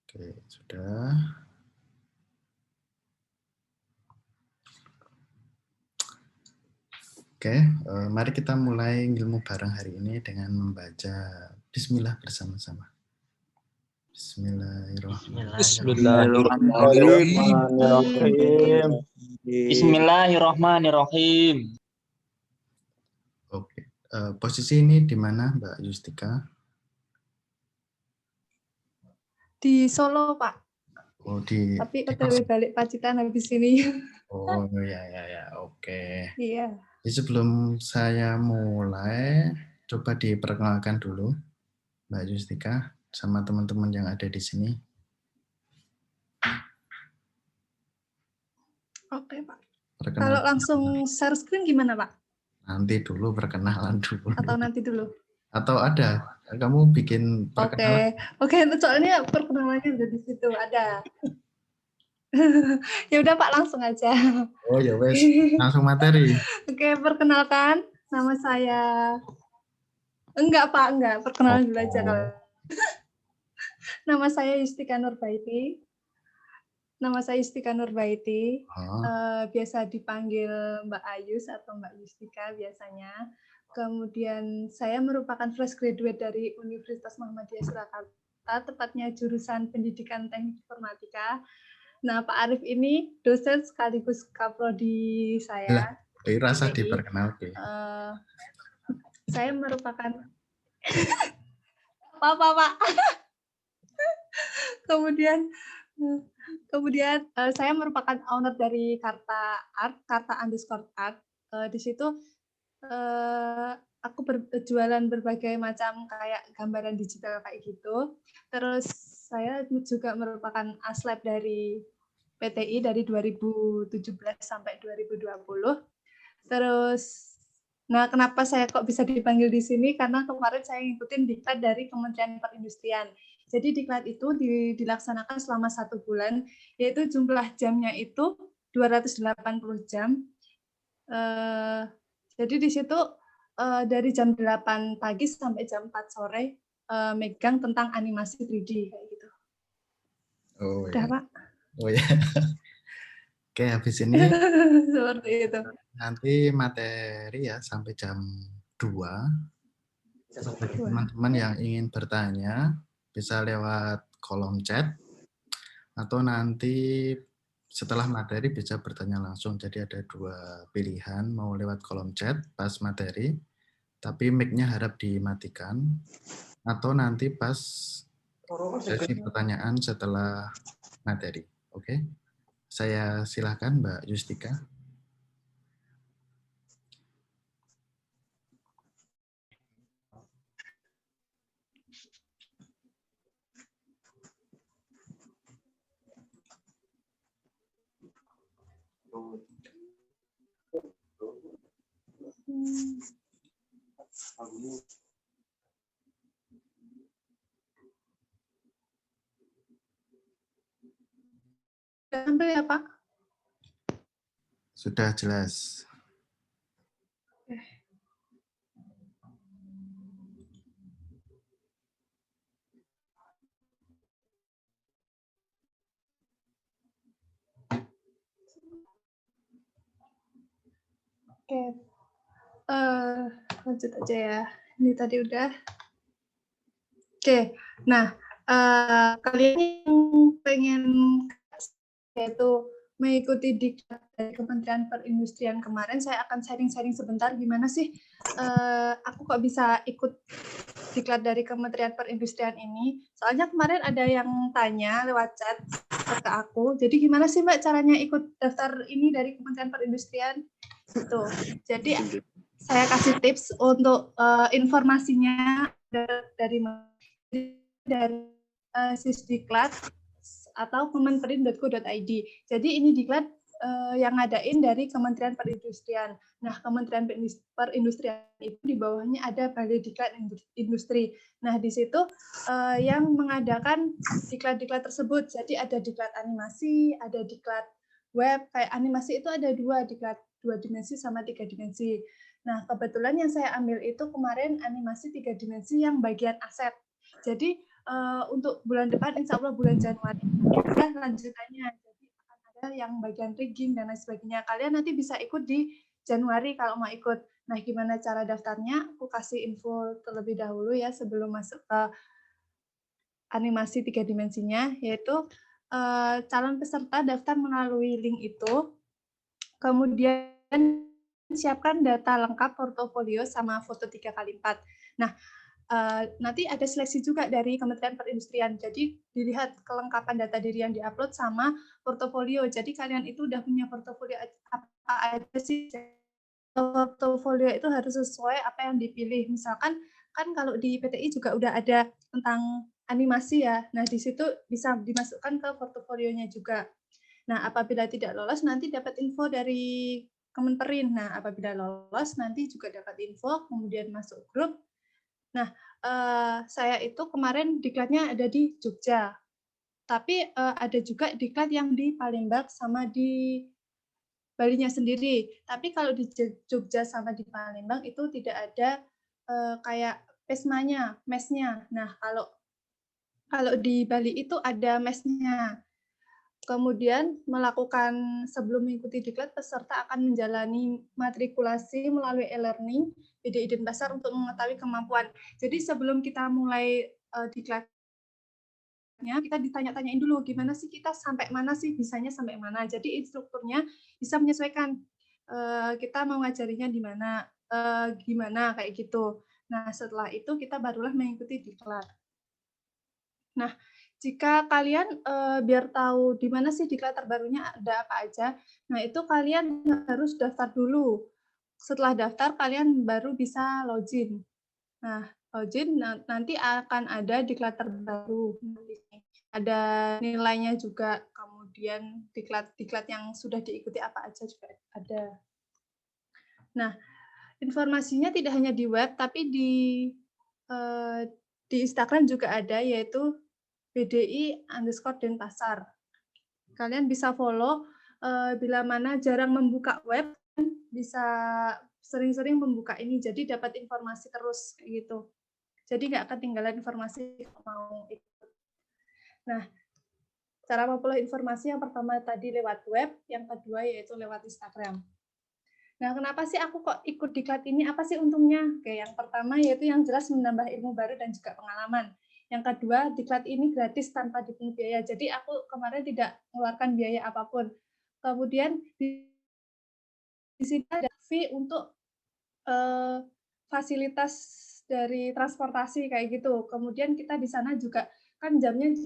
Oke, sudah. Oke, mari kita mulai ilmu bareng hari ini dengan membaca Bismillah bersama-sama. Bismillahirrahmanirrahim. Bismillahirrahmanirrahim. Oke, posisi ini di mana Mbak Yustika? Di Solo, Pak. Oh, tapi OTW balik Pacitan habis ini. Oh ya, oke. Iya. Jadi sebelum saya mulai, coba diperkenalkan dulu Mbak Yustika sama teman-teman yang ada di sini. Oke, Pak. Kalau langsung share screen gimana, Pak? Nanti dulu perkenalan dulu. Atau nanti dulu? Atau ada? Kamu bikin perkenalan? Oke, soalnya perkenalannya udah di situ, ada. Ya udah Pak, langsung aja. Oh ya wes, langsung materi. Oke, perkenalkan, nama saya. Enggak Pak, enggak. Perkenalan dulu aja kalau. Nama saya Yustika Nurbaiti. Biasa dipanggil Mbak Ayus atau Mbak Yustika biasanya. Kemudian saya merupakan fresh graduate dari Universitas Muhammadiyah Surakarta, tepatnya jurusan Pendidikan Teknik Informatika. Nah, Pak Arif ini dosen sekaligus kaprodi saya. Rasa diperkenalkan. Saya merupakan Pak. Kemudian saya merupakan owner dari Karta_art. Di situ aku berjualan berbagai macam kayak gambaran digital kayak gitu. Terus saya juga merupakan aslab dari PTI dari 2017 sampai 2020. Terus, nah kenapa saya kok bisa dipanggil di sini? Karena kemarin saya ngikutin diklat dari Kementerian Perindustrian. Jadi diklat itu dilaksanakan selama 1 bulan, yaitu jumlah jamnya itu 280 jam. Jadi di situ dari jam 8 pagi sampai jam 4 sore megang tentang animasi 3D kayak gitu. Oh, udah ya. Pak. Oh ya. Oke, habis ini seperti itu. Nanti materi ya sampai jam 2. Bagi teman-teman yang ingin bertanya bisa lewat kolom chat atau nanti setelah materi bisa bertanya langsung. Jadi ada 2 pilihan, mau lewat kolom chat pas materi, tapi mic-nya harap dimatikan, atau nanti pas sesi pertanyaan setelah materi. Oke, saya silakan Mbak Yustika. Sampai ya Pak? Sudah jelas. Oke, lanjut aja ya. Ini tadi udah. Oke, nah kalian yang pengen yaitu mengikuti diklat dari Kementerian Perindustrian kemarin, saya akan sharing-sharing sebentar gimana sih aku kok bisa ikut diklat dari Kementerian Perindustrian ini. Soalnya kemarin ada yang tanya lewat chat ke aku, jadi gimana sih Mbak caranya ikut daftar ini dari Kementerian Perindustrian? Gitu. Jadi saya kasih tips untuk informasinya dari Sisdiklat atau kemenperin.go.id. Jadi ini diklat yang ngadain dari Kementerian Perindustrian. Nah, Kementerian Perindustrian itu di bawahnya ada Balai Diklat Industri. Nah, di situ yang mengadakan diklat-diklat tersebut. Jadi ada diklat animasi, ada diklat web. Kayak animasi itu ada 2, diklat 2 dimensi sama 3 dimensi. Nah, kebetulan yang saya ambil itu kemarin animasi 3 dimensi yang bagian aset. Jadi untuk bulan depan, insya Allah bulan Januari, ada lanjutannya. Jadi akan ada yang bagian rigging dan lain sebagainya. Kalian nanti bisa ikut di Januari kalau mau ikut. Nah, gimana cara daftarnya? Aku kasih info terlebih dahulu ya sebelum masuk ke animasi 3 dimensinya, yaitu calon peserta daftar melalui link itu, kemudian siapkan data lengkap portofolio sama foto 3x4. Nah, nanti ada seleksi juga dari Kementerian Perindustrian. Jadi dilihat kelengkapan data diri yang diupload sama portofolio. Jadi kalian itu udah punya portofolio apa aja sih? Portofolio itu harus sesuai apa yang dipilih. Misalkan kan kalau di PTI juga udah ada tentang animasi ya. Nah, di situ bisa dimasukkan ke portofolionya juga. Nah, apabila tidak lolos nanti dapat info dari Kemenperin. Nah, apabila lolos nanti juga dapat info, kemudian masuk grup. Nah, saya itu kemarin diklatnya ada di Jogja, tapi ada juga diklat yang di Palembang sama di Balinya sendiri. Tapi kalau di Jogja sama di Palembang itu tidak ada kayak pesmanya, mesnya. Nah, kalau di Bali itu ada mesnya. Kemudian melakukan sebelum mengikuti diklat, peserta akan menjalani matrikulasi melalui e-learning BDI Denpasar untuk mengetahui kemampuan. Jadi sebelum kita mulai diklatnya, kita ditanya-tanyain dulu gimana sih kita sampai mana sih, bisanya sampai mana. Jadi instrukturnya bisa menyesuaikan kita mau ngajarinya di mana, gimana kayak gitu. Nah setelah itu kita barulah mengikuti diklat. Nah, jika kalian biar tahu di mana sih diklat terbarunya ada apa aja, nah itu kalian harus daftar dulu. Setelah daftar, kalian baru bisa login. Nah, login nanti akan ada diklat terbaru. Ada nilainya juga, kemudian diklat-diklat yang sudah diikuti apa aja juga ada. Nah, informasinya tidak hanya di web, tapi di Instagram juga ada, yaitu BDI_Denpasar. Kalian bisa follow, bila mana jarang membuka web, bisa sering-sering membuka ini, jadi dapat informasi terus gitu. Jadi nggak ketinggalan informasi kalau mau ikut. Nah, cara memperoleh informasi yang pertama tadi lewat web, yang kedua yaitu lewat Instagram. Nah, kenapa sih aku kok ikut diklat ini? Apa sih untungnya? Oke, yang pertama yaitu yang jelas menambah ilmu baru dan juga pengalaman. Yang kedua, diklat ini gratis tanpa dipungut biaya. Jadi aku kemarin tidak mengeluarkan biaya apapun. Kemudian di sini ada fee untuk fasilitas dari transportasi kayak gitu. Kemudian kita di sana juga kan jamnya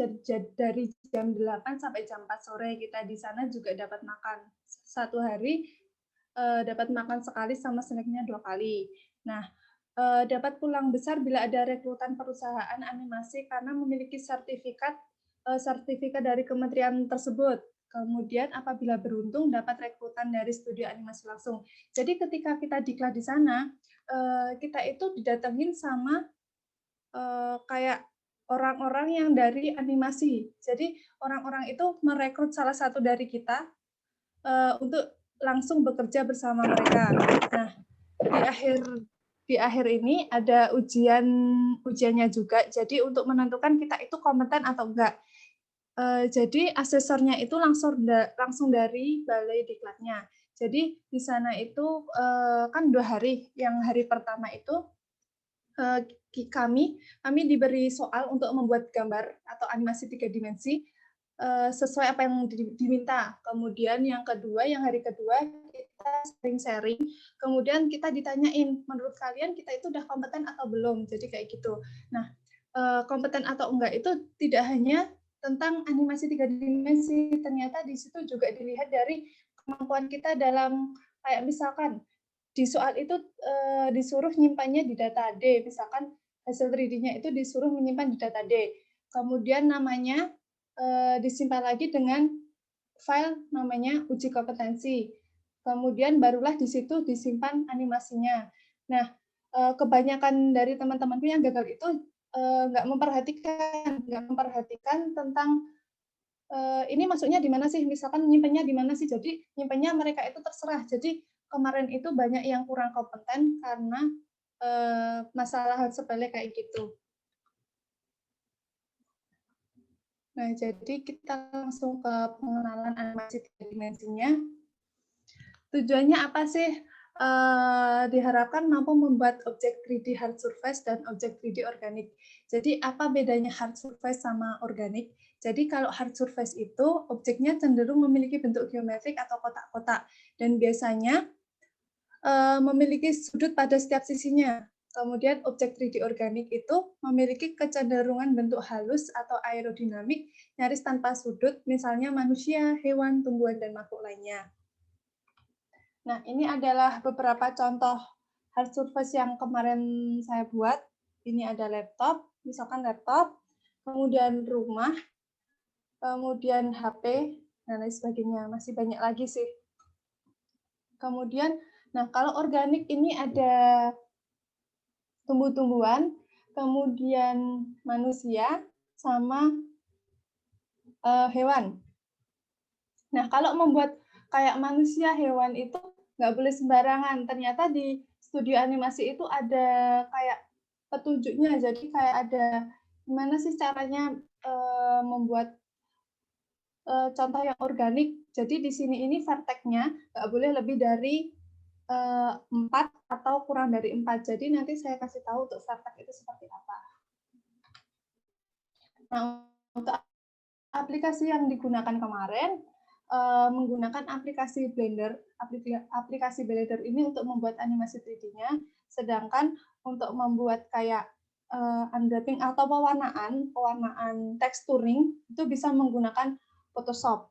dari jam 8 sampai jam 4 sore, kita di sana juga dapat makan. Satu hari dapat makan sekali sama snacknya 2 kali. Nah, dapat pulang besar bila ada rekrutan perusahaan animasi karena memiliki sertifikat dari kementerian tersebut. Kemudian apabila beruntung dapat rekrutan dari studio animasi langsung. Jadi ketika kita diklat di sana, kita itu didatengin sama kayak orang-orang yang dari animasi. Jadi orang-orang itu merekrut salah satu dari kita untuk langsung bekerja bersama mereka. Nah, di akhir ini ada ujiannya juga. Jadi untuk menentukan kita itu kompeten atau enggak. Jadi asesornya itu langsung dari balai diklatnya. Jadi di sana itu kan 2 hari. Yang hari pertama itu kami diberi soal untuk membuat gambar atau animasi 3 dimensi sesuai apa yang diminta. Kemudian yang hari kedua kita sharing-sharing, kemudian kita ditanyain, menurut kalian kita itu udah kompeten atau belum? Jadi kayak gitu. Nah, kompeten atau enggak itu tidak hanya tentang animasi 3 dimensi, ternyata di situ juga dilihat dari kemampuan kita dalam kayak misalkan di soal itu disuruh nyimpannya di data D, misalkan hasil 3D-nya itu disuruh menyimpan di data D. Kemudian namanya disimpan lagi dengan file namanya uji kompetensi. Kemudian barulah di situ disimpan animasinya. Nah, kebanyakan dari teman-temanku yang gagal itu nggak memperhatikan tentang ini masuknya di mana sih, misalkan nyimpennya di mana sih. Jadi nyimpennya mereka itu terserah. Jadi kemarin itu banyak yang kurang kompeten karena masalah hal sepele kayak gitu. Nah, jadi kita langsung ke pengenalan animasi 3 dimensinya. Tujuannya apa sih? Diharapkan mampu membuat objek 3D hard surface dan objek 3D organik. Jadi apa bedanya hard surface sama organik? Jadi kalau hard surface itu objeknya cenderung memiliki bentuk geometrik atau kotak-kotak dan biasanya memiliki sudut pada setiap sisinya. Kemudian objek 3D organik itu memiliki kecenderungan bentuk halus atau aerodinamik nyaris tanpa sudut, misalnya manusia, hewan, tumbuhan, dan makhluk lainnya. Nah, ini adalah beberapa contoh hard surface yang kemarin saya buat. Ini ada laptop, misalkan laptop, kemudian rumah, kemudian HP, dan lain sebagainya. Masih banyak lagi sih. Kemudian, nah kalau organik ini ada tumbuh-tumbuhan, kemudian manusia, sama hewan. Nah, kalau membuat kayak manusia, hewan itu nggak boleh sembarangan. Ternyata di studio animasi itu ada kayak petunjuknya. Jadi kayak ada gimana sih caranya membuat contoh yang organik. Jadi di sini ini vertex-nya nggak boleh lebih dari 4 atau kurang dari 4. Jadi nanti saya kasih tahu untuk vertex itu seperti apa. Nah, untuk aplikasi yang digunakan kemarin, menggunakan aplikasi Blender. Aplikasi Blender ini untuk membuat animasi 3D-nya, sedangkan untuk membuat kayak unwrapping atau pewarnaan texturing, itu bisa menggunakan Photoshop.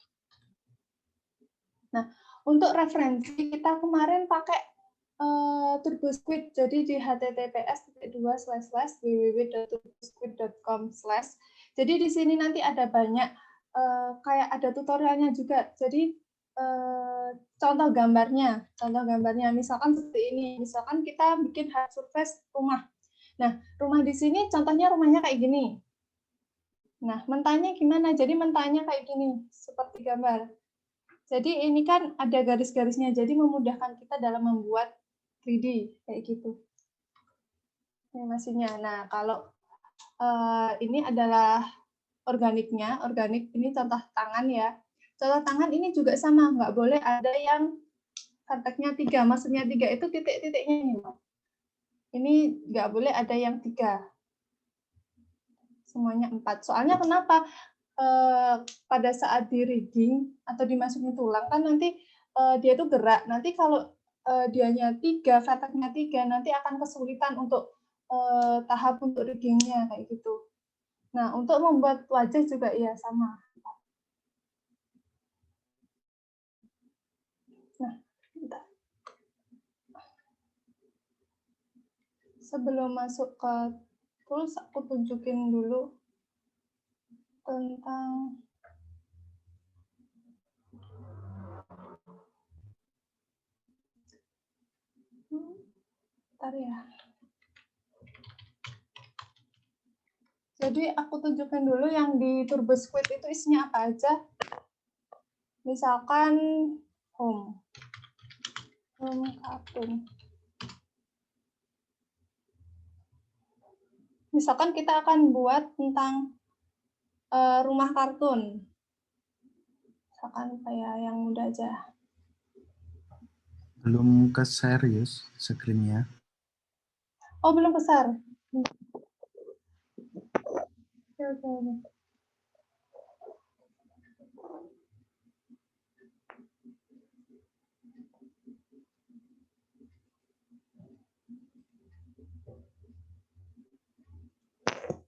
Nah, untuk referensi, kita kemarin pakai TurboSquid, jadi di https://www.turbosquid.com/. Jadi di sini nanti ada banyak kayak ada tutorialnya juga. Jadi contoh gambarnya misalkan seperti ini. Misalkan kita bikin hard surface rumah. Nah, rumah di sini contohnya rumahnya kayak gini. Nah, mentahnya gimana? Jadi mentahnya kayak gini, seperti gambar. Jadi ini kan ada garis-garisnya, jadi memudahkan kita dalam membuat 3D kayak gitu animasinya. Nah, kalau ini adalah organiknya, organik ini contoh tangan ya. Contoh tangan ini juga sama, nggak boleh ada yang vertex-nya 3. Maksudnya 3 itu titik-titiknya ini. Ini nggak boleh ada yang 3. Semuanya 4. Soalnya kenapa? Pada saat di rigging atau dimasukin tulang kan nanti dia itu gerak. Nanti kalau dianya 3, vertex-nya 3, nanti akan kesulitan untuk tahap untuk rigging-nya kayak gitu. Nah, untuk membuat wajah juga ya sama. Nah, bentar. Sebelum masuk ke tools, aku tunjukin dulu tentang bentar ya. Jadi aku tunjukkan dulu yang di TurboSquid itu isinya apa aja. Misalkan home kartun. Misalkan kita akan buat tentang rumah kartun. Misalkan kayak yang mudah aja. Belum ke serius screen-nya. Oh, belum besar. Oke.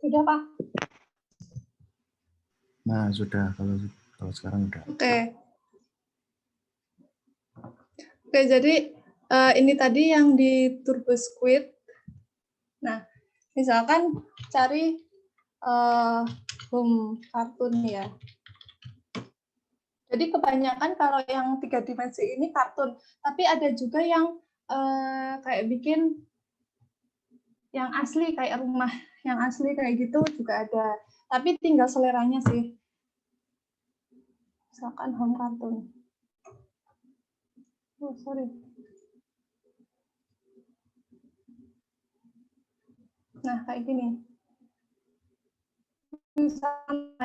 Sudah, Pak? Nah, sudah. Kalau sekarang udah. Oke. Oke, jadi ini tadi yang di TurboSquid. Nah, misalkan cari home kartun ya. Jadi kebanyakan kalau yang 3 dimensi ini kartun, tapi ada juga yang kayak bikin yang asli kayak rumah, yang asli kayak gitu juga ada. Tapi tinggal seleranya sih. Misalkan home kartun. Oh, sorry. Nah, kayak gini. Misalkan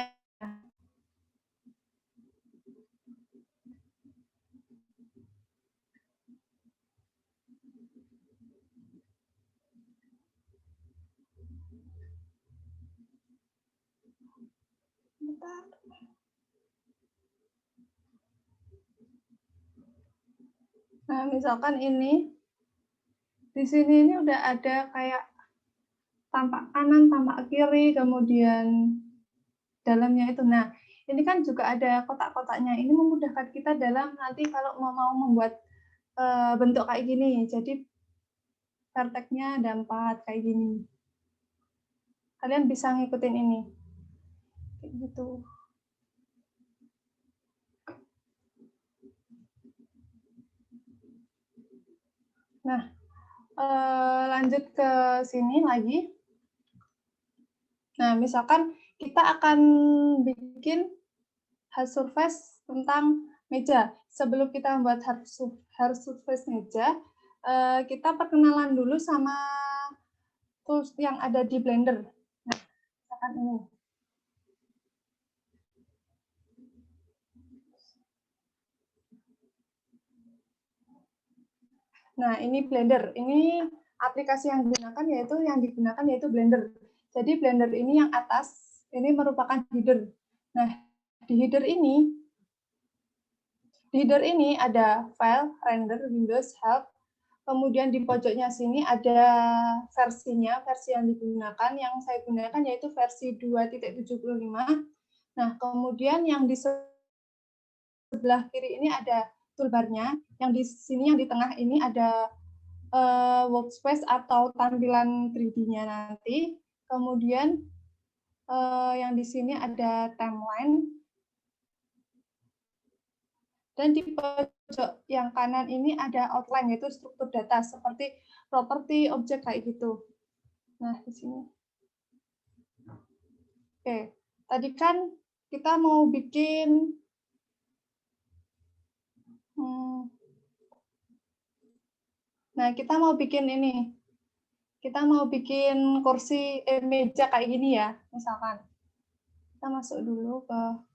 Sebentar. Nah, misalkan ini di sini ini udah ada kayak tampak kanan, tampak kiri, kemudian dalamnya itu. Nah, ini kan juga ada kotak-kotaknya. Ini memudahkan kita dalam nanti kalau mau membuat bentuk kayak gini. Jadi verteknya ada 4 kayak gini. Kalian bisa ngikutin ini. Kayak gitu. Nah, lanjut ke sini lagi. Nah, misalkan kita akan bikin hard surface tentang meja. Sebelum kita membuat hard surface meja, kita perkenalan dulu sama tools yang ada di Blender. Nah, misalkan ini. Nah, ini Blender. Ini aplikasi yang digunakan yaitu Blender. Jadi Blender ini yang atas ini merupakan header. Nah, di header ini ada file, render, Windows, help. Kemudian di pojoknya sini ada versinya, versi yang digunakan. Yang saya gunakan yaitu versi 2.75. Nah, kemudian yang di sebelah kiri ini ada toolbarnya. Yang di sini yang di tengah ini ada workspace atau tampilan 3D-nya nanti. Kemudian yang di sini ada timeline. Dan di pojok yang kanan ini ada outline, yaitu struktur data seperti properti, objek kayak gitu. Nah, di sini. Oke, tadi kan kita mau bikin nah, kita mau bikin ini. Kita mau bikin kursi meja kayak gini ya, misalkan. Kita masuk dulu ke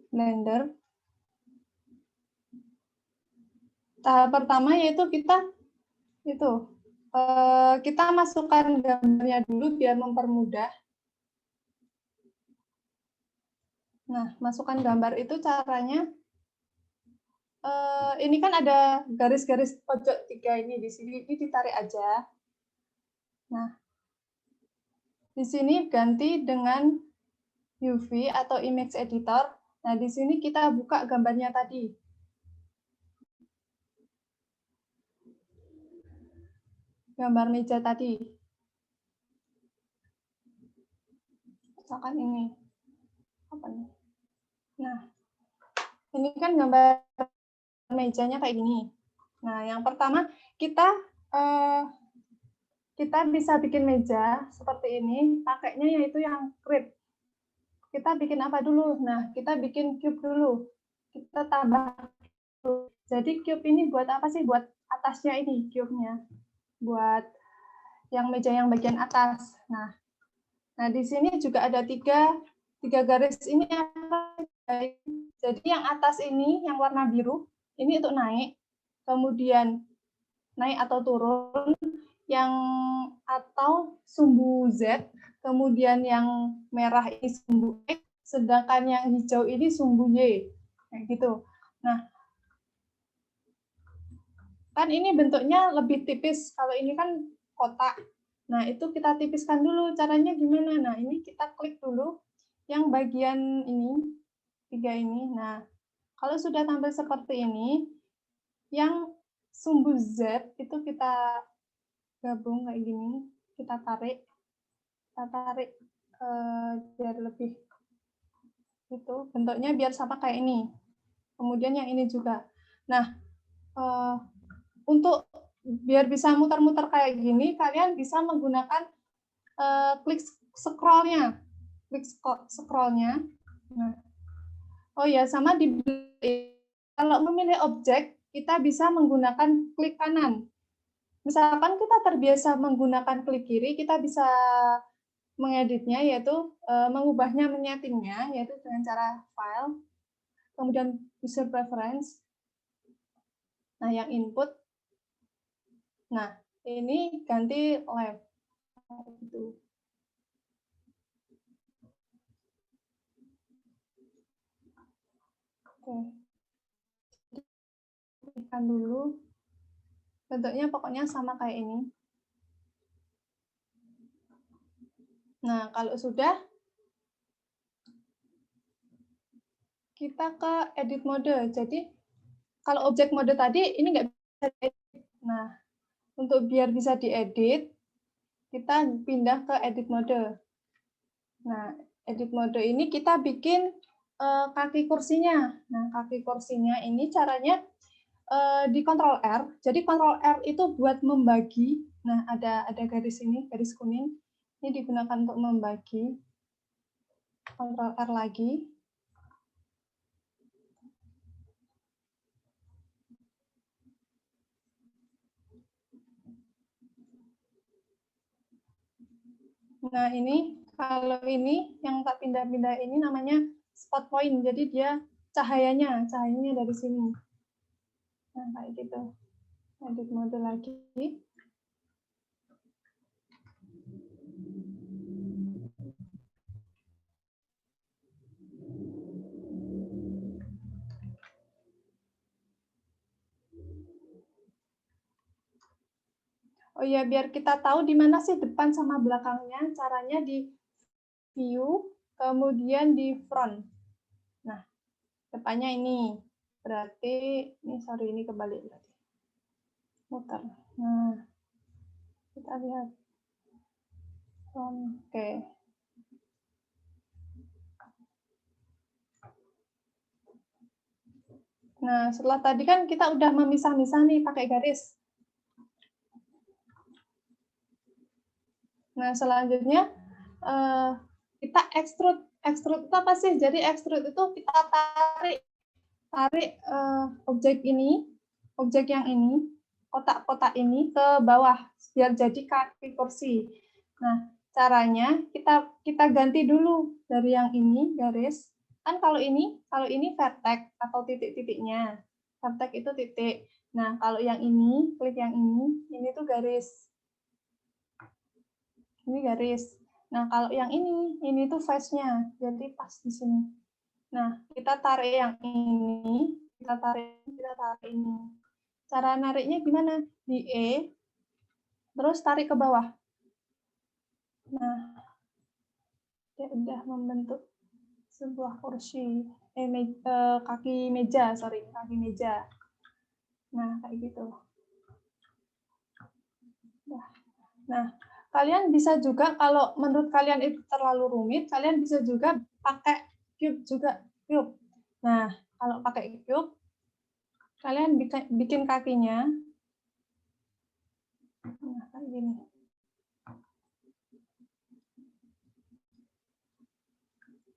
Blender. Tahap pertama yaitu kita masukkan gambarnya dulu biar mempermudah. Nah, masukkan gambar itu caranya ini kan ada garis-garis pojok 3 ini di sini, ini ditarik aja. Nah, di sini ganti dengan UV atau image editor. Nah, di sini kita buka gambarnya tadi. Gambar meja tadi. Misalkan ini. Apa nih? Nah, ini kan gambar mejanya kayak gini. Nah, yang pertama kita bisa bikin meja seperti ini, pakainya yaitu yang grid. Kita bikin apa dulu? Nah, kita bikin cube dulu. Kita tambah. Jadi cube ini buat apa sih? Buat atasnya ini cube-nya. Buat yang meja yang bagian atas. Nah, di sini juga ada tiga garis ini. Jadi yang atas ini, yang warna biru, ini untuk naik. Kemudian naik atau turun. Yang atau sumbu Z. Kemudian yang merah ini sumbu X. Sedangkan yang hijau ini sumbu Y. Kayak gitu. Nah, kan ini bentuknya lebih tipis. Kalau ini kan kotak. Nah, itu kita tipiskan dulu. Caranya gimana? Nah, ini kita klik dulu yang bagian ini, 3 ini. Nah, kalau sudah tampil seperti ini, yang sumbu Z itu kita gabung kayak gini. Kita tarik biar lebih itu bentuknya biar sama kayak ini. Kemudian yang ini juga. Nah, untuk biar bisa muter-muter kayak gini, kalian bisa menggunakan klik scroll-nya. Nah, oh ya, sama di kalau memilih objek, kita bisa menggunakan klik kanan. Misalkan kita terbiasa menggunakan klik kiri, kita bisa mengeditnya, yaitu mengubahnya, menyetingnya, yaitu dengan cara file, kemudian user preference. Nah, yang input. Nah, ini ganti lab. Gitu. Oke. Pilihkan dulu. Bentuknya pokoknya sama kayak ini. Nah, kalau sudah, kita ke edit mode. Jadi, kalau objek mode tadi, ini nggak bisa diedit. Nah, untuk biar bisa diedit, kita pindah ke edit mode. Nah, edit mode ini kita bikin kaki kursinya. Nah, kaki kursinya ini caranya di Ctrl R. Jadi Ctrl R itu buat membagi. Nah, ada garis ini, garis kuning. Ini digunakan untuk membagi. Ctrl R lagi. Nah, ini kalau ini yang tak pindah-pindah ini namanya spot point. Jadi dia cahayanya dari sini. Nah, kayak gitu. Edit mode lagi. Oh ya, biar kita tahu di mana sih depan sama belakangnya, caranya di view, kemudian di front. Nah, depannya ini. Berarti, ini kebalik berarti. Muter. Nah, kita lihat. Oke. Nah, setelah tadi kan kita udah memisah-misah nih pakai garis. Nah, selanjutnya kita extrude. Extrude itu apa sih? Jadi extrude itu kita tarik objek ini, objek yang ini, kotak-kotak ini ke bawah biar jadi kaki kursi. Nah, caranya kita ganti dulu dari yang ini garis. Kan kalau ini vertex atau titik-titiknya. Vertex itu titik. Nah, kalau yang ini, klik yang ini tuh garis. Ini garis. Nah, kalau yang ini tuh face-nya. Jadi pas di sini. Nah, kita tarik yang ini, kita tarik ini. Cara nariknya gimana? Di E, terus tarik ke bawah. Nah, dia udah membentuk sebuah kursi, kaki meja. Nah, kayak gitu. Nah, kalian bisa juga, kalau menurut kalian itu terlalu rumit, kalian bisa juga pakai cube juga. Cube. Nah, kalau pakai cube, kalian bikin kakinya. Nah, kayak gini.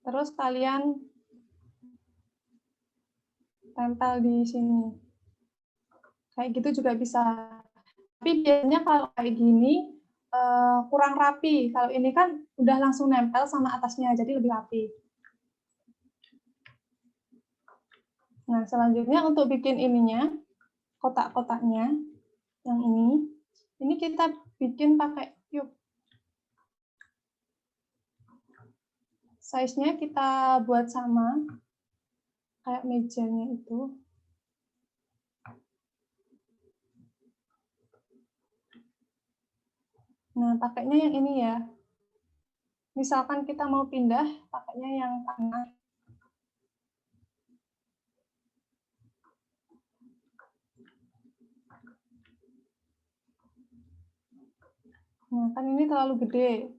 Terus kalian tempel di sini. Kayak gitu juga bisa. Tapi biasanya kalau kayak gini kurang rapi. Kalau ini kan udah langsung nempel sama atasnya, jadi lebih rapi. Nah, selanjutnya untuk bikin ininya, kotak-kotaknya, yang ini kita bikin pakai cube. Size-nya kita buat sama, kayak mejanya itu. Nah, pakainya yang ini ya. Misalkan kita mau pindah, pakainya yang kanan. Nah, kan ini terlalu gede.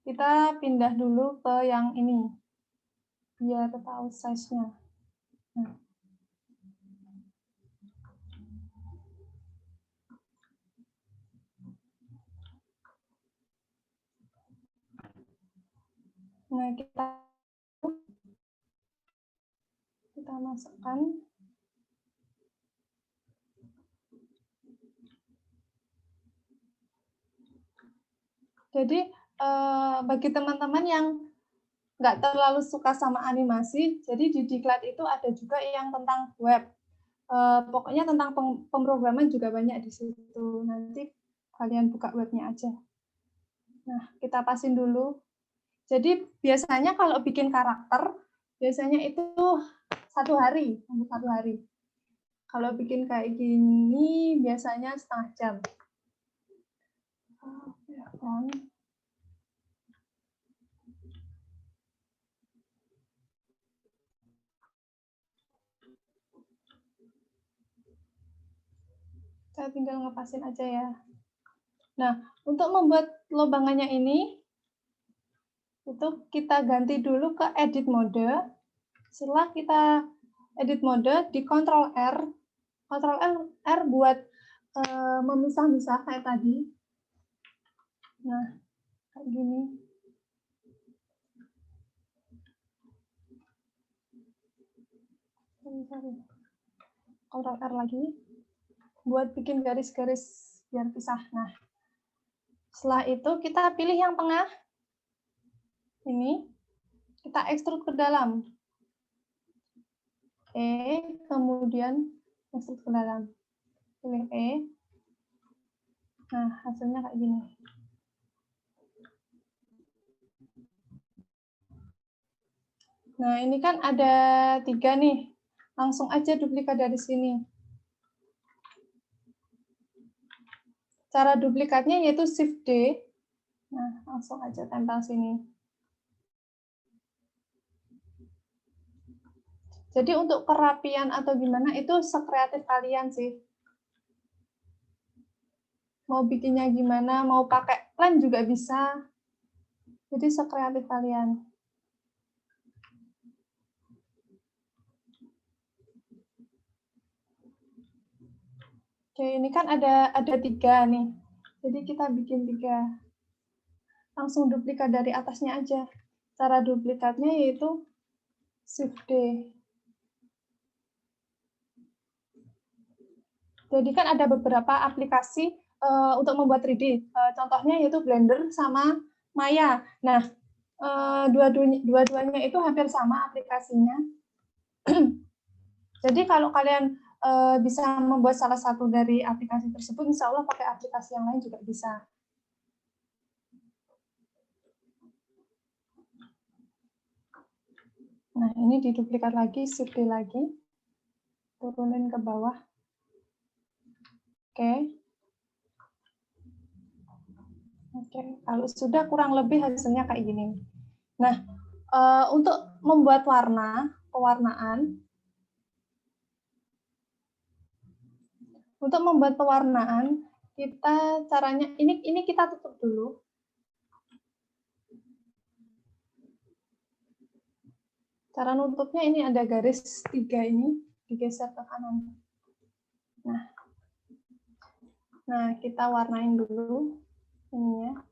Kita pindah dulu ke yang ini, biar tahu size-nya. Nah, kita masukkan. Jadi, bagi teman-teman yang nggak terlalu suka sama animasi, jadi di Diklat itu ada juga yang tentang web. Pokoknya tentang pemrograman juga banyak di situ. Nanti kalian buka webnya aja. Nah, kita pasin dulu. Jadi biasanya kalau bikin karakter, biasanya itu 1 hari, sampai 1 hari. Kalau bikin kayak gini, biasanya setengah jam. Saya tinggal ngepasin aja ya. Nah, untuk membuat lobangannya ini, itu kita ganti dulu ke edit mode. Setelah kita edit mode, di Ctrl R. Ctrl R buat memisah-misah kayak tadi. Nah, kayak gini. Ctrl R lagi. Buat bikin garis-garis biar pisah. Nah, setelah itu kita pilih yang tengah. Ini. Kita ekstrud ke dalam. Kemudian ekstrud ke dalam. Pilih E. Nah, hasilnya kayak gini. Nah, ini kan ada 3 nih. Langsung aja duplikat dari sini. Cara duplikatnya yaitu Shift D. Nah, langsung aja tempel sini. Jadi untuk kerapian atau gimana itu sekreatif kalian sih. Mau bikinnya gimana, mau pakai plan juga bisa. Jadi sekreatif kalian. Oke, ini kan ada 3 nih. Jadi kita bikin 3. Langsung duplikat dari atasnya aja. Cara duplikatnya yaitu Shift D. Jadi kan ada beberapa aplikasi untuk membuat 3D. Contohnya yaitu Blender sama Maya. Nah, dua-duanya itu hampir sama aplikasinya. Jadi kalau kalian bisa membuat salah satu dari aplikasi tersebut, insya Allah pakai aplikasi yang lain juga bisa. Nah, ini diduplikat lagi, Shift D lagi. Turunin ke bawah. Oke, kalau sudah kurang lebih hasilnya kayak gini. Nah, untuk membuat pewarnaan, kita caranya ini kita tutup dulu. Cara nutupnya ini ada garis 3 ini digeser ke kanan. Nah, kita warnain dulu ininya.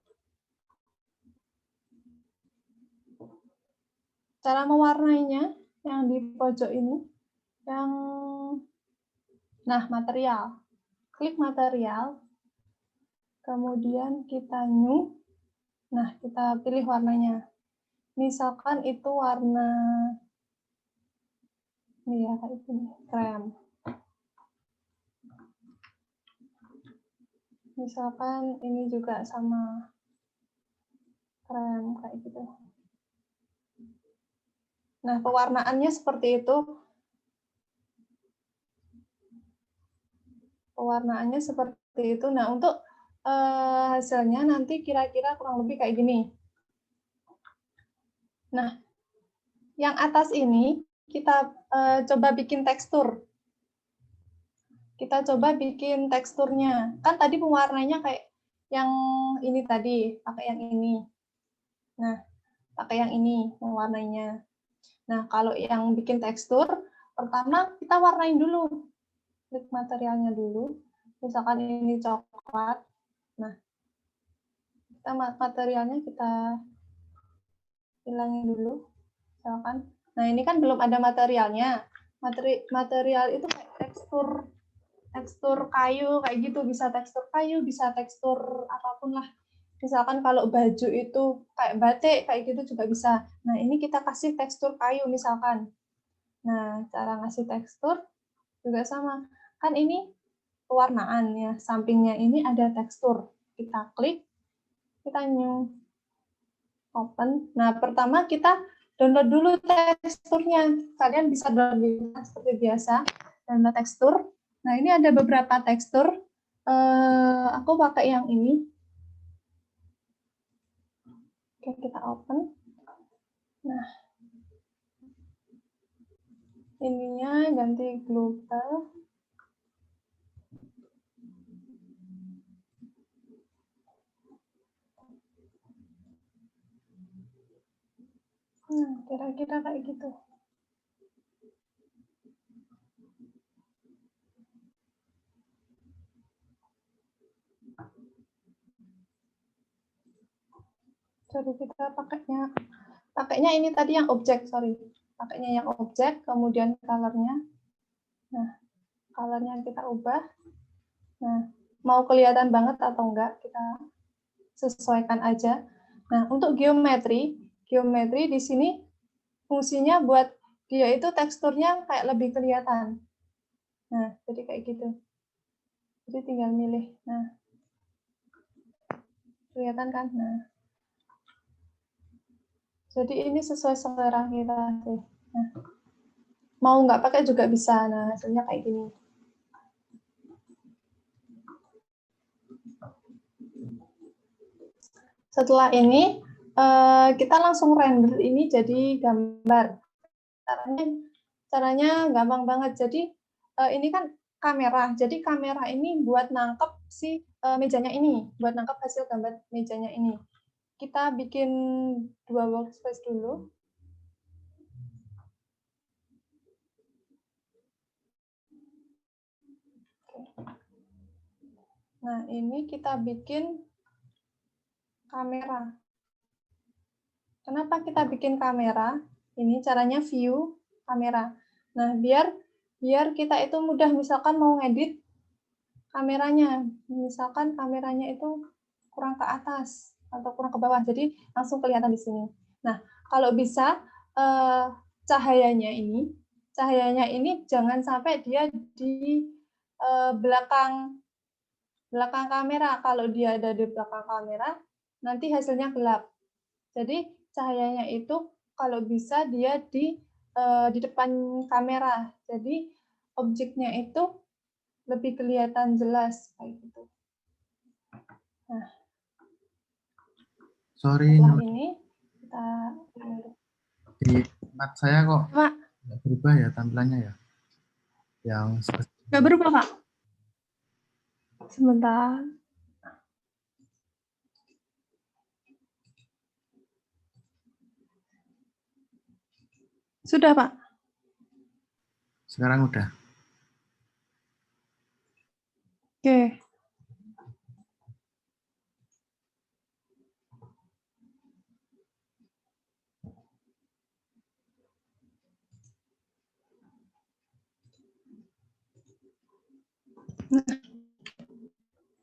Cara mewarnainya yang di pojok ini, material. Klik material, kemudian kita new. Nah, kita pilih warnanya. Misalkan itu warna ini ya, kayak gini, krem. Misalkan ini juga sama krem kayak gitu. Nah, pewarnaannya seperti itu. Nah, untuk hasilnya nanti kira-kira kurang lebih kayak gini. Nah, yang atas ini kita coba bikin tekstur. Kita coba bikin teksturnya. Kan tadi pewarnanya kayak yang ini tadi, pakai yang ini. Nah, pakai yang ini mewarnainya. Nah, kalau yang bikin tekstur, pertama kita warnain dulu. Klik materialnya dulu. Misalkan ini coklat. Nah, materialnya kita hilangin dulu. Misalkan. Nah, ini kan belum ada materialnya. Material itu kayak tekstur kayu kayak gitu, bisa tekstur kayu, bisa tekstur apapun lah. Misalkan kalau baju itu kayak batik kayak gitu juga bisa. Nah, ini kita kasih tekstur kayu misalkan. Nah, cara ngasih tekstur juga sama. Kan ini pewarnaan ya, sampingnya ini ada tekstur. kita klik, kita new, open. Nah, pertama kita download dulu teksturnya. Kalian bisa download seperti biasa, download tekstur. Nah, ini ada beberapa tekstur. Aku pakai yang ini. Oke, kita open. Nah, ininya ganti global. Nah, kira-kira kayak gitu. Sorry, kita pakainya ini tadi yang objek, sorry. Pakainya yang objek, kemudian color-nya. Nah, color-nya kita ubah. Nah, mau kelihatan banget atau enggak, kita sesuaikan aja. Nah, untuk geometri di sini fungsinya buat dia itu teksturnya kayak lebih kelihatan. Nah, jadi kayak gitu. Jadi tinggal milih. Nah, kelihatan kan? Nah, jadi ini sesuai selera kita sih. Nah, mau nggak pakai juga bisa. Nah, hasilnya kayak gini. Setelah ini, kita langsung render ini jadi gambar. Caranya gampang banget. Jadi, ini kan kamera. Jadi, kamera ini buat nangkep si mejanya ini, buat nangkep hasil gambar mejanya ini. Kita bikin 2 workspace dulu. Nah, ini kita bikin kamera. Kenapa kita bikin kamera? Ini caranya view kamera. Nah, biar kita itu mudah, misalkan mau ngedit kameranya. Misalkan kameranya itu kurang ke atas atau kurang ke bawah, jadi langsung kelihatan di sini. Nah, kalau bisa cahayanya ini jangan sampai dia di belakang kamera. Kalau dia ada di belakang kamera, nanti hasilnya gelap. Jadi cahayanya itu kalau bisa dia di depan kamera. Jadi objeknya itu lebih kelihatan jelas kayak gitu. Nah, Sorry, setelah ini kita di tempat saya kok nggak berubah ya tampilannya ya. Yang nggak berubah, Pak. Sebentar. Sudah, Pak. sekarang udah. Oke.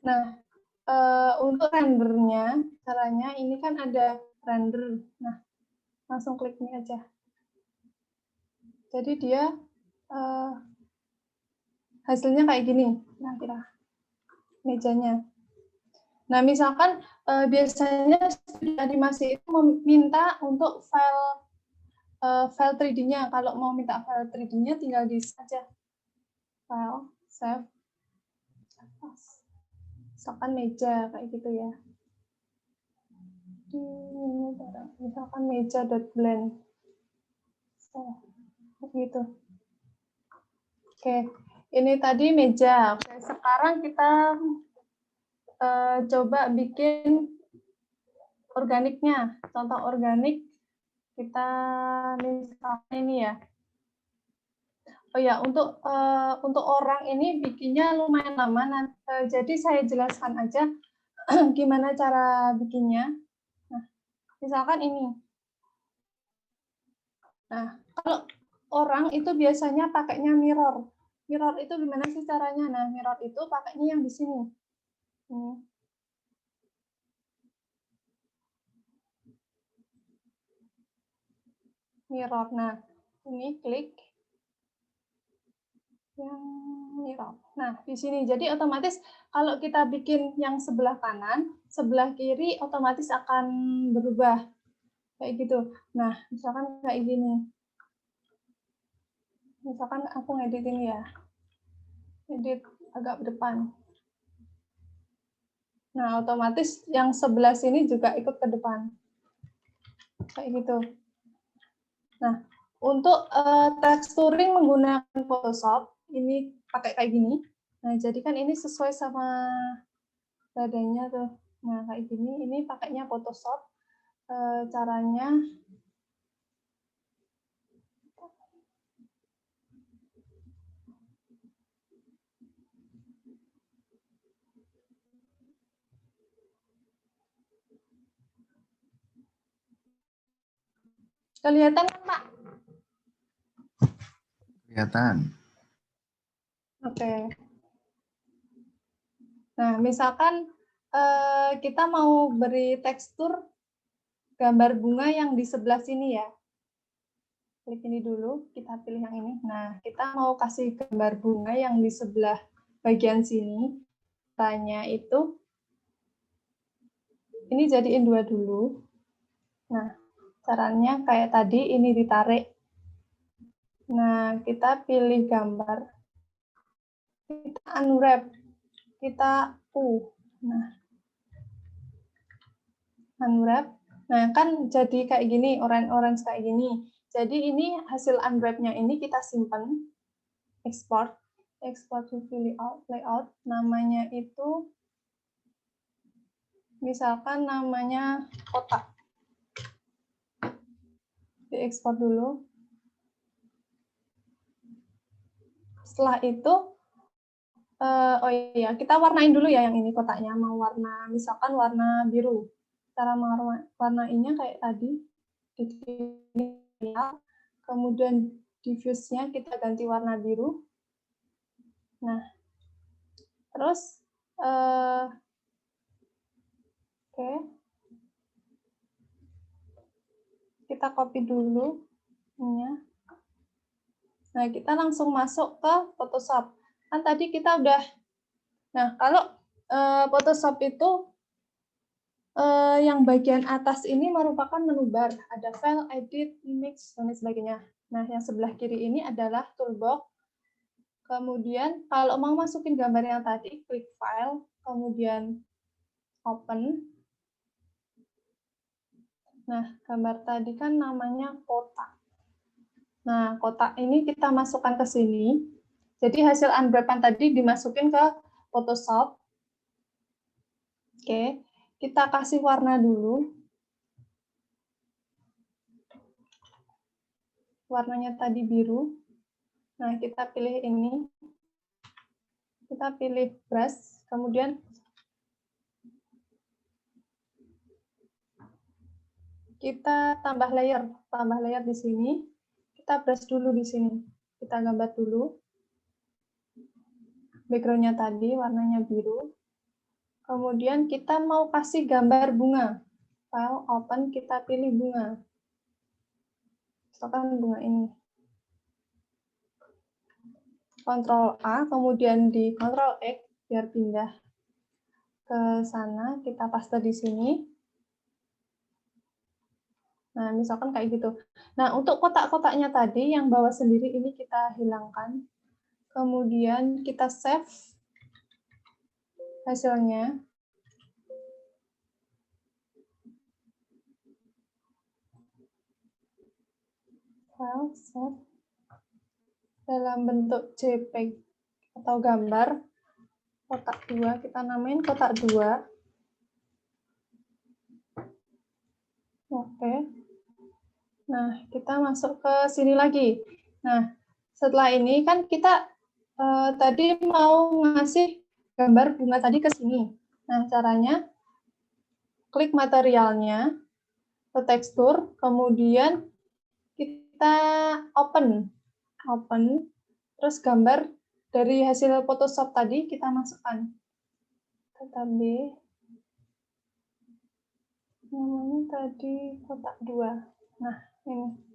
Nah, untuk rendernya, caranya ini kan ada render. Nah, langsung klik ini aja. Jadi dia hasilnya kayak gini. Nah, kira mejanya. Nah, misalkan biasanya animasi itu meminta untuk file 3D-nya. Kalau mau minta file 3D-nya tinggal di saja. File, save. Misalkan meja kayak gitu ya. Misalkan meja.blend. Gitu. Oke, ini tadi meja. Oke, sekarang kita coba bikin organiknya. Contoh organik kita misalnya ini ya. Oh ya, untuk orang ini bikinnya lumayan lama. Jadi saya jelaskan aja gimana cara bikinnya. Nah, misalkan ini. Nah, kalau orang itu biasanya pakainya mirror. Mirror itu gimana sih caranya? Nah, mirror itu pakainya yang di sini. Ini. Mirror. Nah, ini klik. yang mirror. Nah, di sini. Jadi otomatis kalau kita bikin yang sebelah kanan, sebelah kiri otomatis akan berubah. Kayak gitu. Nah, misalkan kayak gini. Misalkan aku ngedit ini ya. Edit agak ke depan. Nah, otomatis yang sebelah sini juga ikut ke depan. Kayak gitu. Nah, untuk texturing menggunakan Photoshop, ini pakai kayak gini. Nah, jadi kan ini sesuai sama badannya tuh. Nah, kayak gini, ini pakainya Photoshop. Caranya kelihatan kan, Pak? Kelihatan. Oke. Nah, misalkan kita mau beri tekstur gambar bunga yang di sebelah sini ya. Klik ini dulu, kita pilih yang ini. Nah, kita mau kasih gambar bunga yang di sebelah bagian sini. Caranya itu, ini jadiin 2 dulu. Nah, caranya kayak tadi, ini ditarik. Nah, kita pilih gambar. Kita unwrap. Kita Nah, unwrap. Nah, kan jadi kayak gini, orange-orange kayak gini. Jadi ini hasil unwrap-nya ini kita simpan, export to layout, namanya itu, misalkan namanya kotak. Diekspor dulu. Setelah itu, oh iya, kita warnain dulu ya yang ini kotaknya, mau warna, misalkan warna biru. Cara warnainya kayak tadi, di sini, kemudian diffuse-nya kita ganti warna biru. Nah, terus oke, kita copy dulu ininya. Nah, kita langsung masuk ke Photoshop. Kan tadi kita udah, nah kalau Photoshop itu yang bagian atas ini merupakan menu bar, ada file, edit, image, dan sebagainya. Nah, yang sebelah kiri ini adalah toolbox. Kemudian kalau mau masukin gambar yang tadi, klik file, kemudian open. Nah, gambar tadi kan namanya kotak. Nah, kotak ini kita masukkan ke sini. Jadi hasil unwrapan tadi dimasukin ke Photoshop. Oke, kita kasih warna dulu. Warnanya tadi biru. Nah, kita pilih ini. Kita pilih brush, kemudian kita tambah layer di sini. Kita brush dulu di sini. Kita gambar dulu. Background-nya tadi warnanya biru. Kemudian kita mau kasih gambar bunga. File, open, kita pilih bunga. Misalkan bunga ini. Ctrl A, kemudian di Ctrl X biar pindah ke sana, kita paste di sini. Nah, misalkan kayak gitu. Nah, untuk kotak-kotaknya tadi yang bawah sendiri ini kita hilangkan. Kemudian kita save hasilnya. File, save. Dalam bentuk JPEG atau gambar. Kotak 2, kita namain kotak 2. Oke. Nah, kita masuk ke sini lagi. Nah, setelah ini kan kita tadi mau ngasih gambar bunga tadi ke sini. Nah, caranya klik materialnya, ke tekstur, kemudian kita open, terus gambar dari hasil Photoshop tadi kita masukkan. Kata B, namanya tadi kotak 2. Nah, ini.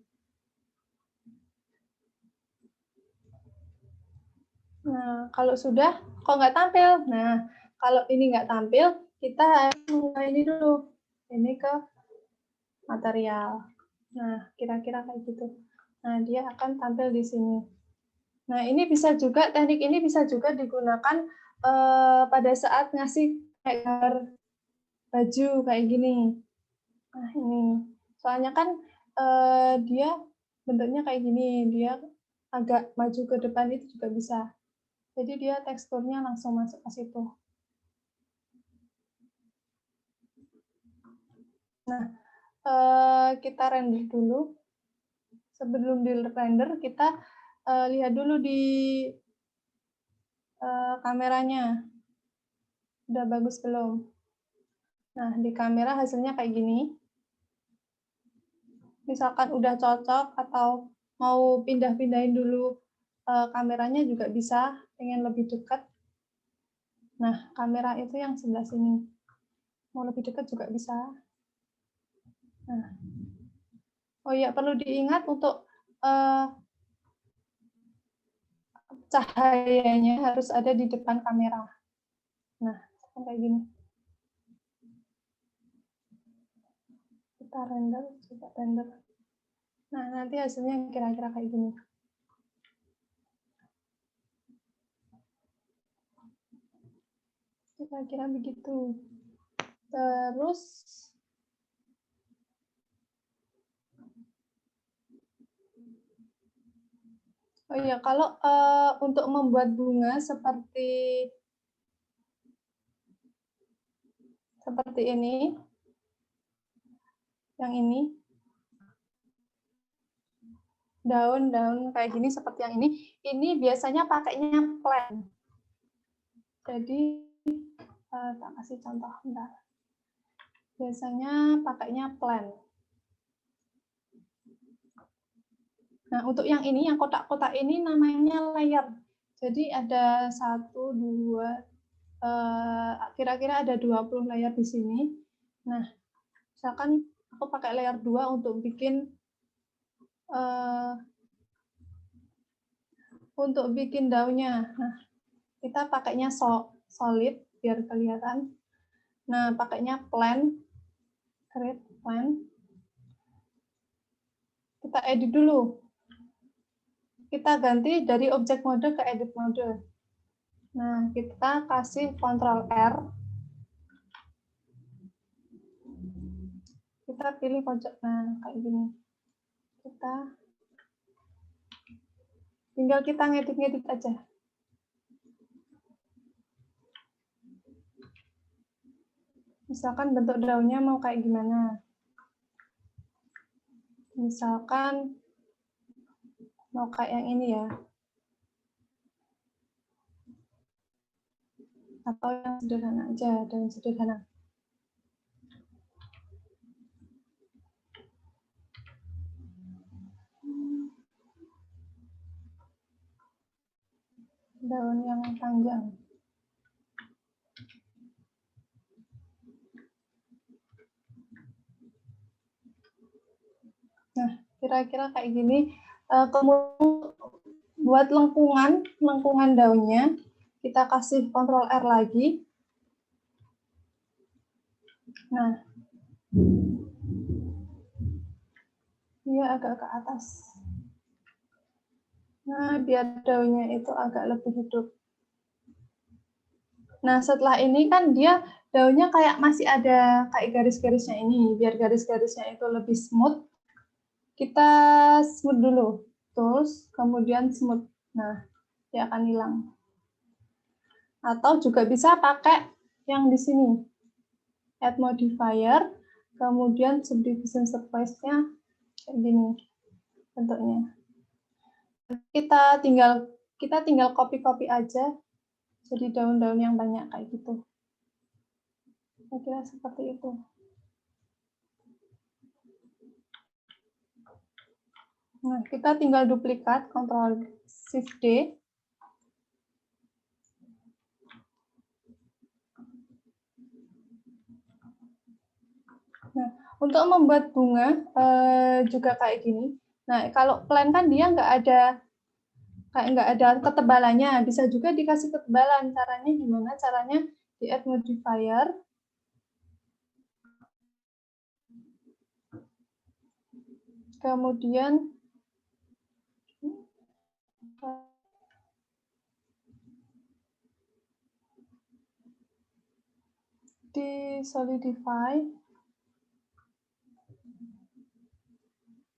Nah, kalau sudah, kok nggak tampil? Nah, kalau ini nggak tampil, kita harus mulai ini dulu. Ini ke material. Nah, kira-kira kayak gitu. Nah, dia akan tampil di sini. Nah, ini bisa juga, teknik ini bisa juga digunakan pada saat ngasih kayak baju kayak gini. Nah, ini. Soalnya kan dia bentuknya kayak gini, dia agak maju ke depan itu juga bisa. Jadi dia teksturnya langsung masuk ke situ. Nah, kita render dulu. Sebelum di render, kita lihat dulu di kameranya. Udah bagus belum? Nah, di kamera hasilnya kayak gini. Misalkan udah cocok atau mau pindah-pindahin dulu kameranya juga bisa, pengen lebih dekat. Nah, kamera itu yang sebelah sini. Mau lebih dekat juga bisa. Nah. Oh iya, perlu diingat untuk cahayanya harus ada di depan kamera. Nah, kayak gini. Kita render, coba render. Nah, nanti hasilnya kira-kira kayak gini. Kira-kira begitu. Terus, oh iya, kalau untuk membuat bunga seperti ini, yang ini, daun-daun kayak gini seperti yang ini biasanya pakainya plain. Jadi tak kasih contoh, bentar. Biasanya pakainya plain. Nah, untuk yang ini, yang kotak-kotak ini namanya layer. Jadi ada 1, 2, kira-kira ada 20 layer di sini. Nah, misalkan aku pakai layer 2 untuk bikin daunnya. Nah, kita pakainya solid biar kelihatan. Nah, pakainya plain, create plain. Kita edit dulu. Kita ganti dari object mode ke edit mode. Nah, kita kasih Ctrl R. Kita pilih pojok, nah kayak gini. Tinggal kita ngedit-ngedit aja. Misalkan bentuk daunnya mau kayak gimana. Misalkan mau kayak yang ini ya. Atau yang sederhana aja, daun sederhana. Daun yang panjang. Nah, kira-kira kayak gini. Kemudian buat lengkungan daunnya, kita kasih Ctrl R lagi. Nah, dia agak ke atas. Nah, biar daunnya itu agak lebih hidup. Nah, setelah ini kan dia daunnya kayak masih ada kayak garis-garisnya ini. Biar garis-garisnya itu lebih smooth, kita smooth dulu. Terus, kemudian smooth. Nah, dia akan hilang. Atau juga bisa pakai yang di sini. Add modifier, kemudian subdivision surface-nya kayak gini bentuknya. Kita tinggal copy aja jadi daun-daun yang banyak kayak gitu. Kira-kira seperti itu. Nah, kita tinggal duplikat, Ctrl Shift D. Nah, untuk membuat bunga juga kayak gini. Nah, kalau plain kan dia nggak ada kayak nggak ada ketebalannya. Bisa juga dikasih ketebalan. Caranya gimana? Caranya di add modifier. Kemudian di solidify.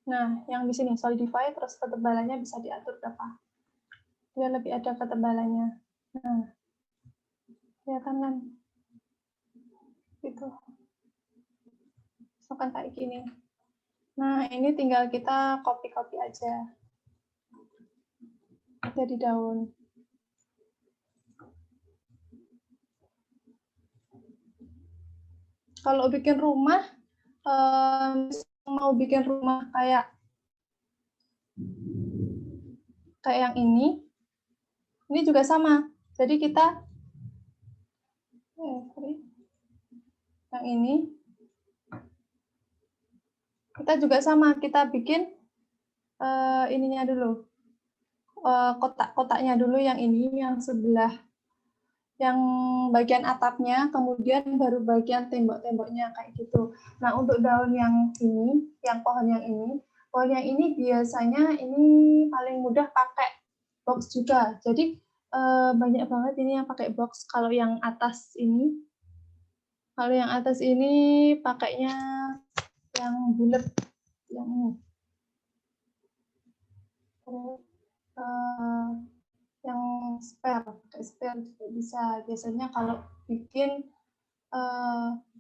Nah, yang di sini solidify terus ketebalannya bisa diatur berapa. Dia lebih ada ketebalannya. Nah, kelihatan kan? Gitu. Misalkan kayak gini. Nah, ini tinggal kita copy-copy aja. Ada di daun. Kalau bikin rumah, mau bikin rumah kayak yang ini juga sama. Jadi kita yang ini kita juga sama, kita bikin ininya dulu, kotak-kotaknya dulu yang ini, yang sebelah, yang bagian atapnya, kemudian baru bagian tembok-temboknya kayak gitu. Nah, untuk daun yang ini, yang pohon yang ini biasanya ini paling mudah pakai box juga. Jadi banyak banget ini yang pakai box. Kalau yang atas ini pakainya yang bulat, yang ini. Yang spare juga bisa. Biasanya kalau bikin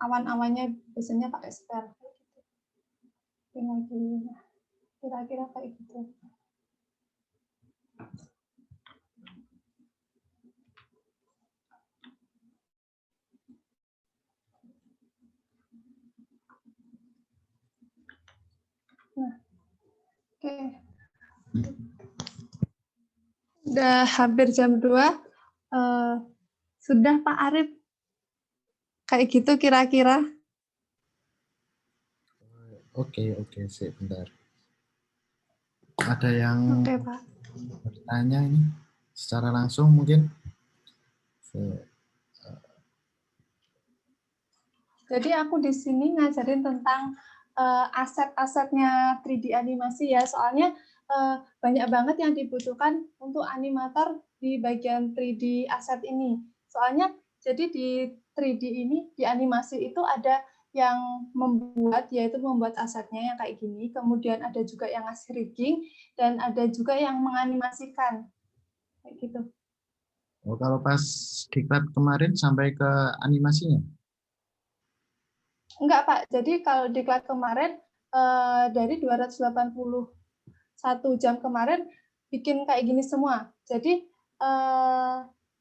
awan-awannya biasanya pakai spare. Kira-kira kayak gitu. Nah, oke. Udah hampir jam 2. Sudah Pak Arif. Kayak gitu kira-kira. Oke, sebentar. Ada yang Pak. bertanya ini secara langsung mungkin? Jadi aku di sini ngajarin tentang aset-asetnya 3D animasi ya. Soalnya banyak banget yang dibutuhkan untuk animator di bagian 3D aset ini. Soalnya jadi di 3D ini, di animasi itu ada yang membuat, yaitu membuat asetnya yang kayak gini, kemudian ada juga yang ngasih rigging, dan ada juga yang menganimasikan. Kayak gitu. Oh, kalau pas diklat kemarin sampai ke animasinya? Enggak, Pak. Jadi kalau diklat kemarin, dari 281 jam kemarin, bikin kayak gini semua. Jadi,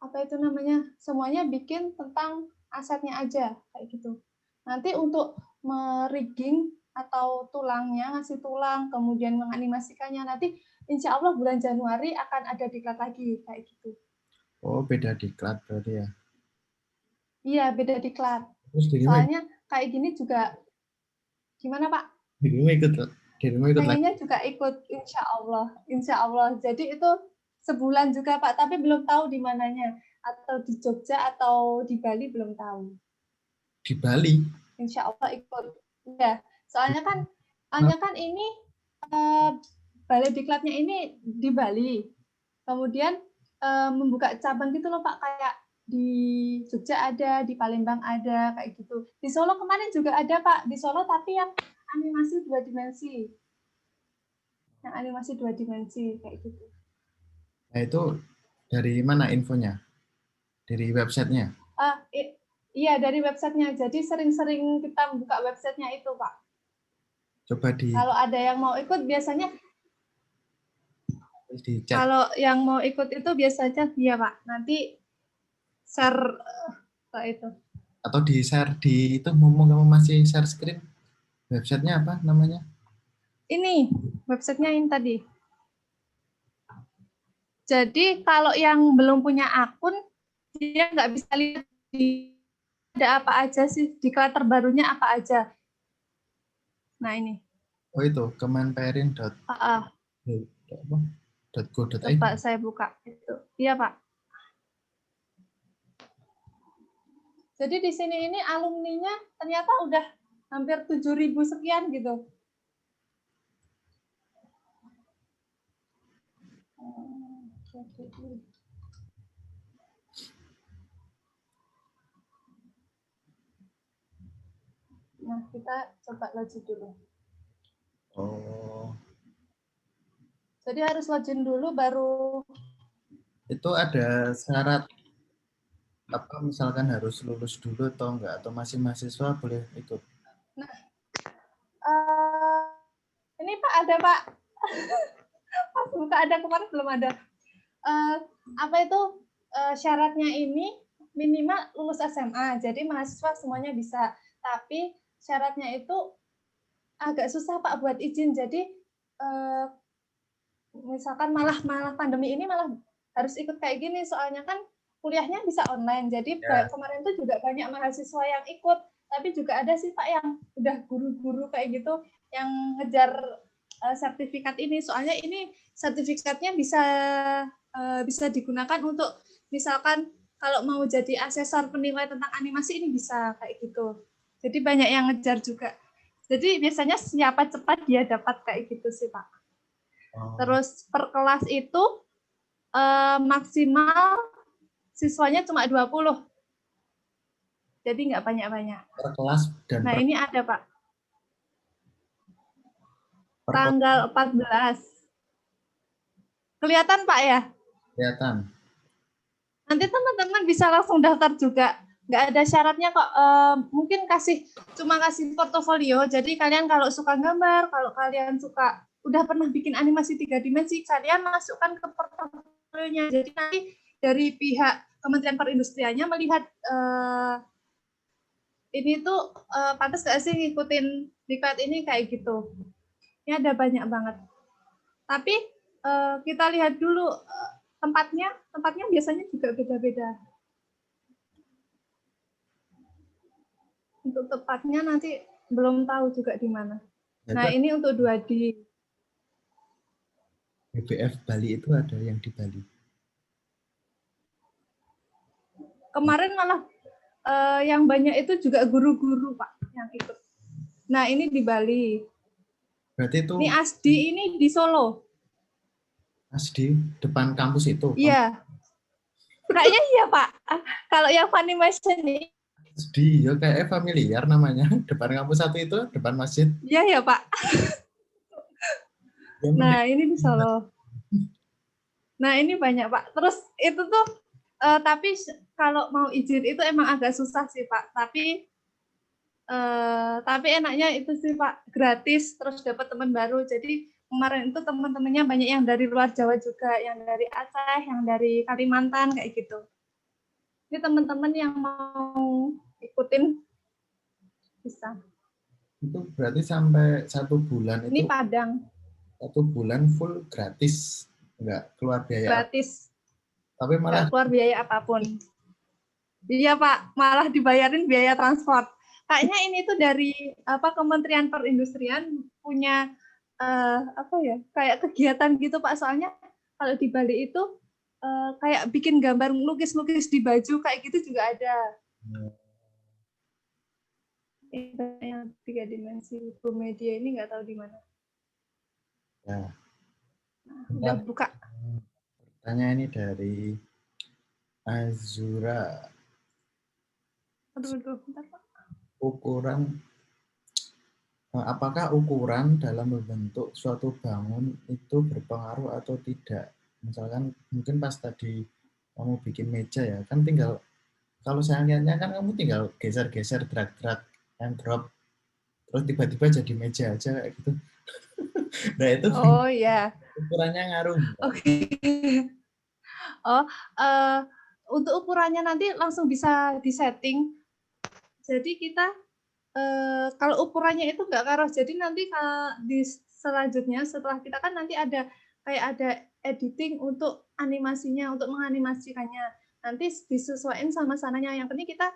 apa itu namanya, semuanya bikin tentang asetnya aja, kayak gitu. Nanti untuk merigging atau tulangnya, ngasih tulang, kemudian menganimasikannya, nanti insya Allah bulan Januari akan ada diklat lagi, kayak gitu. Oh, beda diklat berarti ya? Iya, beda diklat. Soalnya kayak gini juga, gimana Pak? Dirimu ikut Pengennya juga ikut, insya Allah. Jadi itu sebulan juga Pak, tapi belum tahu di mananya, atau di Jogja atau di Bali belum tahu. Di Bali? Insya Allah ikut. Ya, soalnya kan ini balai diklatnya ini di Bali. Kemudian membuka cabang gitu loh Pak, kayak di Jogja ada, di Palembang ada, kayak gitu. Di Solo kemarin juga ada Pak, di Solo tapi yang animasi 2 dimensi. Yang animasi 2 dimensi kayak gitu. Nah, itu dari mana infonya? Dari websitenya? Iya, dari websitenya. Jadi sering-sering kita buka websitenya itu, Pak. Coba Kalau ada yang mau ikut biasanya di chat. Kalau yang mau ikut itu biasanya iya, Pak. Nanti share itu. Atau di share di itu, ngomong kamu masih share screen. Websitenya apa namanya? Ini websitenya ini tadi. Jadi kalau yang belum punya akun, dia nggak bisa lihat ada apa aja sih, diklat terbarunya apa aja. Nah ini. Oh itu, kemenperin. .go.id. Coba saya buka itu. Iya, Pak. Jadi di sini ini alumninya ternyata udah hampir 7.000 sekian gitu. Nah, kita coba login dulu. Oh, Jadi harus login dulu baru. itu ada syarat apa misalkan harus lulus dulu atau enggak, atau masih mahasiswa boleh ikut? Nah, ini Pak ada Pak. Pas buka ada, kemarin belum ada. Apa itu syaratnya ini minimal lulus SMA. Jadi mahasiswa semuanya bisa. Tapi syaratnya itu agak susah Pak buat izin. Jadi misalkan malah pandemi ini malah harus ikut kayak gini, soalnya kan kuliahnya bisa online. Jadi kemarin tuh juga banyak mahasiswa yang ikut, tapi juga ada sih Pak yang udah guru-guru kayak gitu yang ngejar sertifikat ini. Soalnya ini sertifikatnya bisa digunakan untuk misalkan kalau mau jadi asesor penilai tentang animasi ini bisa kayak gitu. Jadi banyak yang ngejar juga. Jadi biasanya siapa cepat dia dapat kayak gitu sih Pak. Terus per kelas itu maksimal siswanya cuma 20. Jadi nggak banyak-banyak. Per kelas dan nah ini ada Pak. Tanggal 14. Kelihatan Pak ya? Kelihatan. Nanti teman-teman bisa langsung daftar juga. Nggak ada syaratnya kok. Mungkin cuma kasih portofolio. Jadi kalian kalau suka gambar, kalau kalian suka udah pernah bikin animasi 3 dimensi, kalian masukkan ke portofolionya. Jadi nanti dari pihak Kementerian Perindustriannya melihat ini tuh pantas nggak sih ngikutin diklat ini kayak gitu. Ini ada banyak banget. Tapi kita lihat dulu tempatnya biasanya juga beda-beda. Untuk tepatnya nanti belum tahu juga di mana. Nah, ini untuk 2D. BBF Bali itu ada yang di Bali. Kemarin malah yang banyak itu juga guru-guru Pak yang ikut. Nah, ini di Bali. Berarti itu ini ASDI ini di Solo. ASDI depan kampus itu? Iya. Kayaknya iya Pak. Kalau yang Funimation ini ASDI, ya kayak familiar namanya. Depan kampus satu itu, depan masjid. Iya ya Pak. Nah, ini di Solo. Nah, ini banyak Pak. Terus itu tuh tapi kalau mau izin itu emang agak susah sih Pak. Tapi enaknya itu sih Pak, gratis, terus dapat teman baru. Jadi kemarin itu teman-temannya banyak yang dari luar Jawa juga, yang dari Aceh, yang dari Kalimantan kayak gitu. Ini teman-teman yang mau ikutin bisa. Itu berarti sampai 1 bulan Ini itu? Padang. 1 bulan full gratis, enggak keluar biaya? Gratis. Tapi malah keluar biaya apapun. Iya Pak, malah dibayarin biaya transport. Kayaknya ini tuh dari Kementerian Perindustrian punya kayak kegiatan gitu Pak. Soalnya kalau di Bali itu kayak bikin gambar lukis-lukis di baju kayak gitu juga ada. Yang 3 dimensi media ini nggak tahu di mana. Ya. Udah buka. Pertanyaan ini dari Azura. Aduh, bentar Pak. Apakah ukuran dalam membentuk suatu bangun itu berpengaruh atau tidak? Misalkan mungkin pas tadi kamu bikin meja ya, kan tinggal, kalau saya lihatnya kan kamu tinggal geser-geser, drag and drop, terus tiba-tiba jadi meja aja kayak gitu. Nah itu Ya. ukurannya ngaruh. Oke. Untuk ukurannya nanti langsung bisa disetting. Jadi kita kalau ukurannya itu nggak ngaruh. Jadi nanti di selanjutnya setelah kita kan nanti ada editing untuk animasinya, untuk menganimasikannya. Nanti disesuaikan sama sananya. Yang penting kita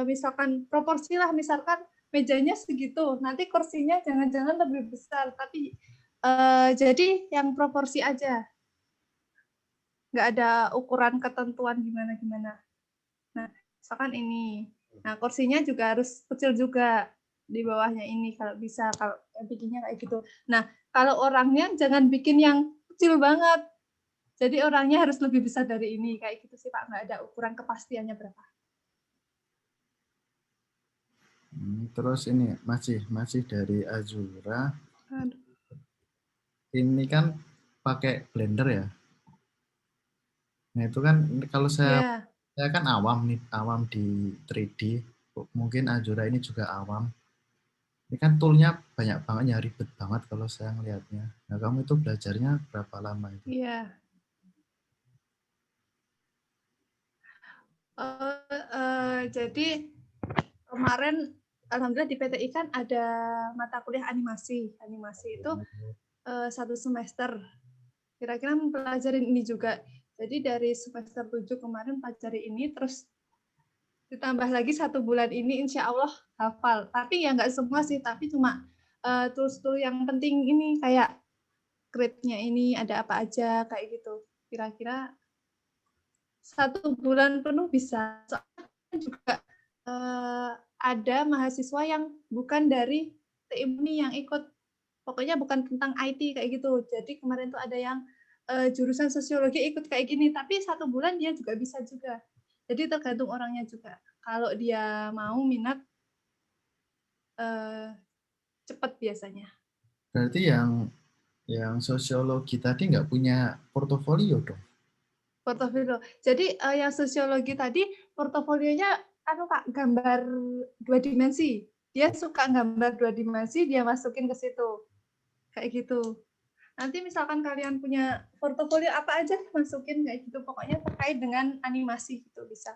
misalkan proporsi lah, misalkan mejanya segitu, nanti kursinya jangan-jangan lebih besar, tapi jadi yang proporsi aja. nggak ada ukuran ketentuan gimana-gimana. Nah, misalkan ini. Nah, kursinya juga harus kecil juga di bawahnya ini kalau bisa, kalau bikinnya kayak gitu. Nah, kalau orangnya jangan bikin yang kecil banget. Jadi orangnya harus lebih besar dari ini, kayak gitu sih Pak. Nggak ada ukuran kepastiannya berapa. Terus ini masih dari Azura. Aduh. Ini kan pakai Blender ya. Nah itu kan kalau Ya, saya kan awam nih, awam di 3D. Mungkin Azura ini juga awam. Ini kan toolnya banyak banget ya, ribet banget kalau saya ngelihatnya. Nah kamu itu belajarnya berapa lama itu? iya. Jadi kemarin alhamdulillah di PTI kan ada mata kuliah animasi. Animasi itu 1 semester. Kira-kira mempelajarin ini juga. Jadi dari semester 7 kemarin pelajari ini, terus ditambah lagi 1 bulan ini insya Allah hafal. Tapi ya nggak semua sih, tapi cuma tools-tools yang penting ini kayak grade-nya ini ada apa aja kayak gitu. Kira-kira 1 bulan penuh bisa. Soalnya juga ada mahasiswa yang bukan dari TIM ini yang ikut, pokoknya bukan tentang IT kayak gitu. Jadi kemarin tuh ada yang jurusan sosiologi ikut kayak gini, tapi 1 bulan dia juga bisa juga. Jadi tergantung orangnya juga. Kalau dia mau minat, cepat biasanya. Berarti yang sosiologi tadi nggak punya portofolio dong? Portofolio. Jadi yang sosiologi tadi portofolionya Pak, gambar 2 dimensi. Dia suka gambar 2 dimensi, dia masukin ke situ. Kayak gitu. Nanti misalkan kalian punya portofolio apa aja, masukin kayak gitu. Pokoknya terkait dengan animasi gitu bisa.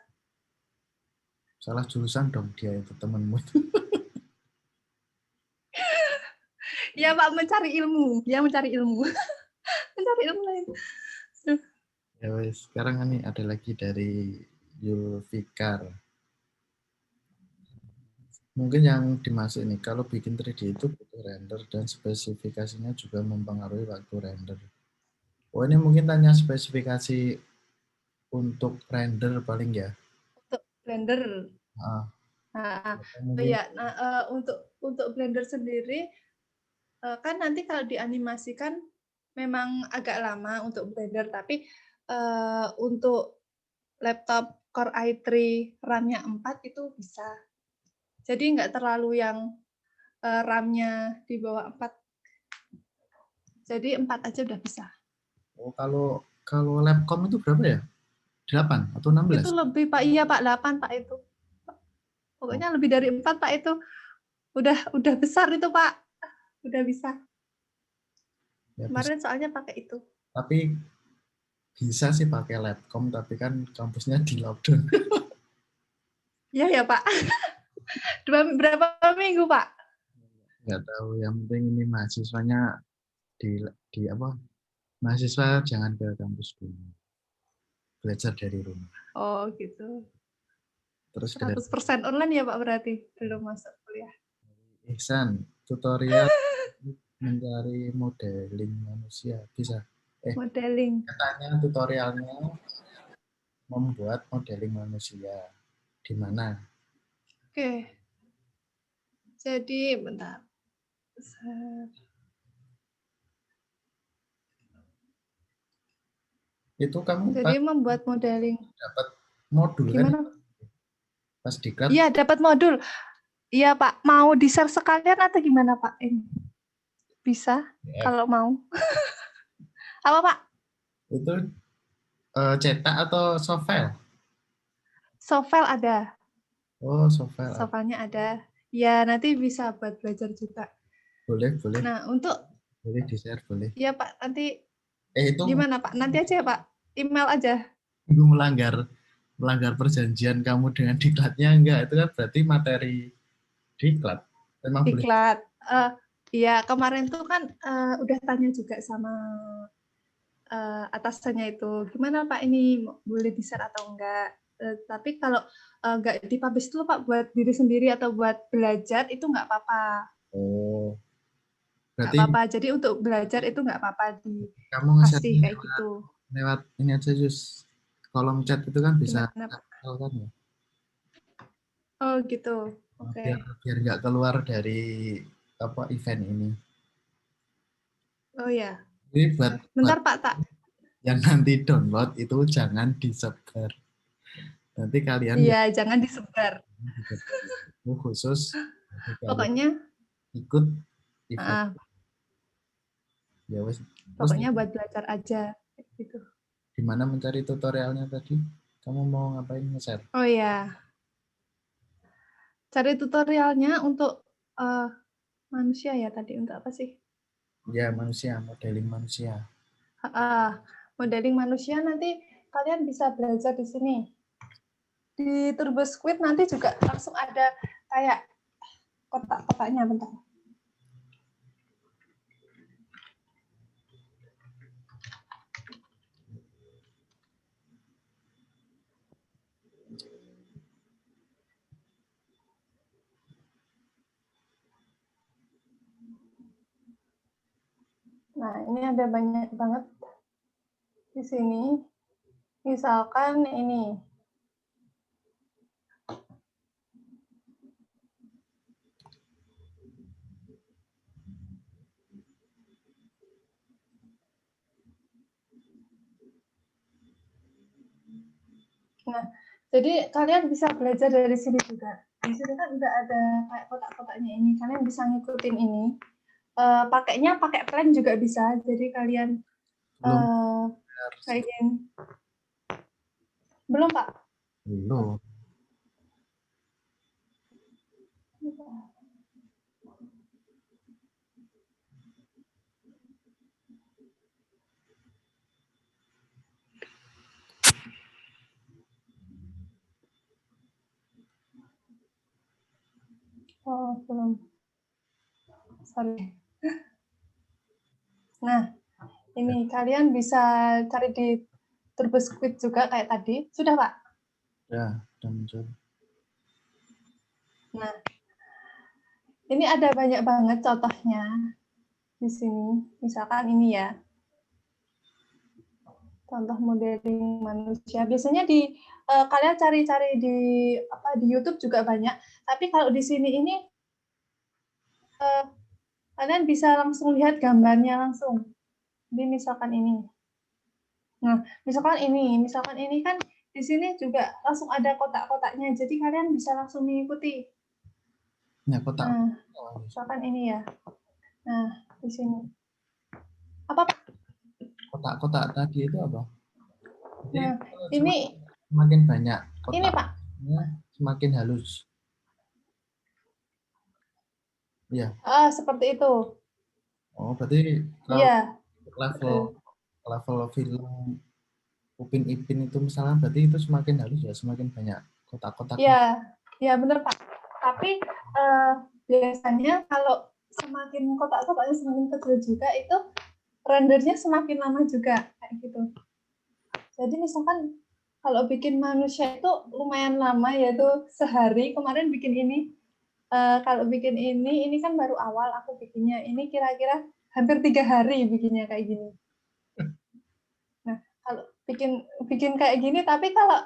Salah jurusan dong dia itu temenmu. Ya Pak, mencari ilmu. Ya mencari ilmu. Mencari ilmu lain. Ya wes, sekarang ini ada lagi dari Yulfikar. Mungkin yang dimaksud ini, kalau bikin 3D itu butuh render dan spesifikasinya juga mempengaruhi waktu render. Oh ini mungkin tanya spesifikasi untuk render paling ya. Untuk Blender. Ah, Nah, mungkin ya, nah, untuk Blender sendiri kan nanti kalau dianimasikan memang agak lama untuk Blender, tapi untuk laptop Core i3 RAM-nya 4 itu bisa. Jadi nggak terlalu yang RAM-nya di bawah 4. Jadi 4 aja udah bisa. oh, kalau Labcom itu berapa ya? 8 atau Itu 16? lebih Pak, iya Pak, 8 Pak itu. Oh, Pokoknya lebih dari 4 Pak itu. Udah besar itu Pak. Udah bisa. ya bisa. Kemarin soalnya pakai itu. Tapi bisa sih pakai Labcom, tapi kan kampusnya di lockdown. Iya ya Pak. Berapa minggu Pak? Nggak tahu, yang penting ini mahasiswanya di apa? Mahasiswa jangan ke kampus dulu. Belajar dari rumah. Oh gitu. Terus dari 100% online ya Pak berarti? Belum masuk kuliah. Ihsan, tutorial mencari modeling manusia. Bisa. Modeling. Katanya tutorialnya membuat modeling manusia. Di mana? Oke. Jadi bentar. Itu kamu Jadi membuat modeling. dapat modul kan Gimana? pas diklat. Iya, dapat modul. Iya, Pak. Mau di-share sekalian atau gimana, Pak? Ini bisa PDF. kalau mau. Apa, Pak? Itu cetak atau soft file? Softfile ada. Oh, soft file. Softfile-nya ada. Ya, nanti bisa buat belajar juga. Boleh, boleh. Nah, untuk Boleh di-share, boleh. ya, Pak, nanti Itu gimana, Pak? Nanti aja ya, Pak. Email aja. itu melanggar perjanjian kamu dengan diklatnya enggak? Itu kan berarti materi diklat. Memang boleh. Diklat. Iya, kemarin tuh kan udah tanya juga sama atasannya itu, gimana Pak ini boleh di-share atau enggak? Tapi kalau enggak dipublish dulu Pak buat diri sendiri atau buat belajar itu enggak apa-apa. Oh, Enggak berarti apa-apa. Jadi untuk belajar itu enggak apa-apa kamu dikasih nge-share-nya kayak gitu. lewat ini aja Jus. Kolom chat itu kan bisa Gimana, Pak? cancel kan ya. Oh, gitu. Biar Oke. biar nggak keluar dari apa event ini. Oh ya. Ini buat Bentar, Pak, tak. yang nanti download itu jangan disebar. Nanti kalian Iya, yang jangan disebar. itu khusus bagi kalian Pokoknya, ikut event ah, ya wes. Terus pokoknya buat belajar aja. Gitu. gimana mencari tutorialnya tadi? Kamu mau ngapain nge-share? Oh ya, cari tutorialnya untuk eh, manusia ya tadi. Untuk apa sih? Ya manusia, modeling manusia. Modeling manusia nanti kalian bisa belajar di sini. Di Turbo Squid nanti juga langsung ada kayak kotak-kotaknya, bentar. Nah, ini ada banyak banget di sini. Misalkan ini. Nah, jadi kalian bisa belajar dari sini juga. Di sini kan udah ada kayak kotak-kotaknya ini. Kalian bisa ngikutin ini. Pakainya pakai plan juga bisa. Jadi kalian Belum kayak gini. Belum, Pak? belum. Oh, belum. Sorry. Nah, Ya, ini kalian bisa cari di Turbo Squid juga kayak tadi. Sudah, Pak? udah muncul. Nah, ini ada banyak banget contohnya di sini. Misalkan ini ya, contoh modeling manusia. Biasanya di kalian cari-cari di di YouTube juga banyak. Tapi kalau di sini ini kalian bisa langsung lihat gambarnya langsung. Jadi misalkan ini. Nah, misalkan ini kan di sini juga langsung ada kotak-kotaknya. Jadi kalian bisa langsung mengikuti. Nah, kotak Nah, misalkan ini ya. Nah, di sini. Apa, Pak? kotak-kotak tadi itu apa? Jadi Nah, semakin, ini semakin banyak ini kotaknya Pak. semakin halus. Iya. Seperti itu. Oh, berarti kalau Iya, level betul. level film Upin Ipin itu misalnya berarti itu semakin halus ya, semakin banyak kotak-kotaknya. Iya, iya benar Pak. Tapi biasanya kalau semakin kotak-kotaknya semakin kecil juga itu rendernya semakin lama juga kayak gitu. Jadi misalkan kalau bikin manusia itu lumayan lama yaitu sehari. Kemarin bikin ini kalau bikin ini kan baru awal aku bikinnya. Ini kira-kira hampir 3 hari bikinnya kayak gini. Nah, kalau bikin bikin kayak gini, tapi kalau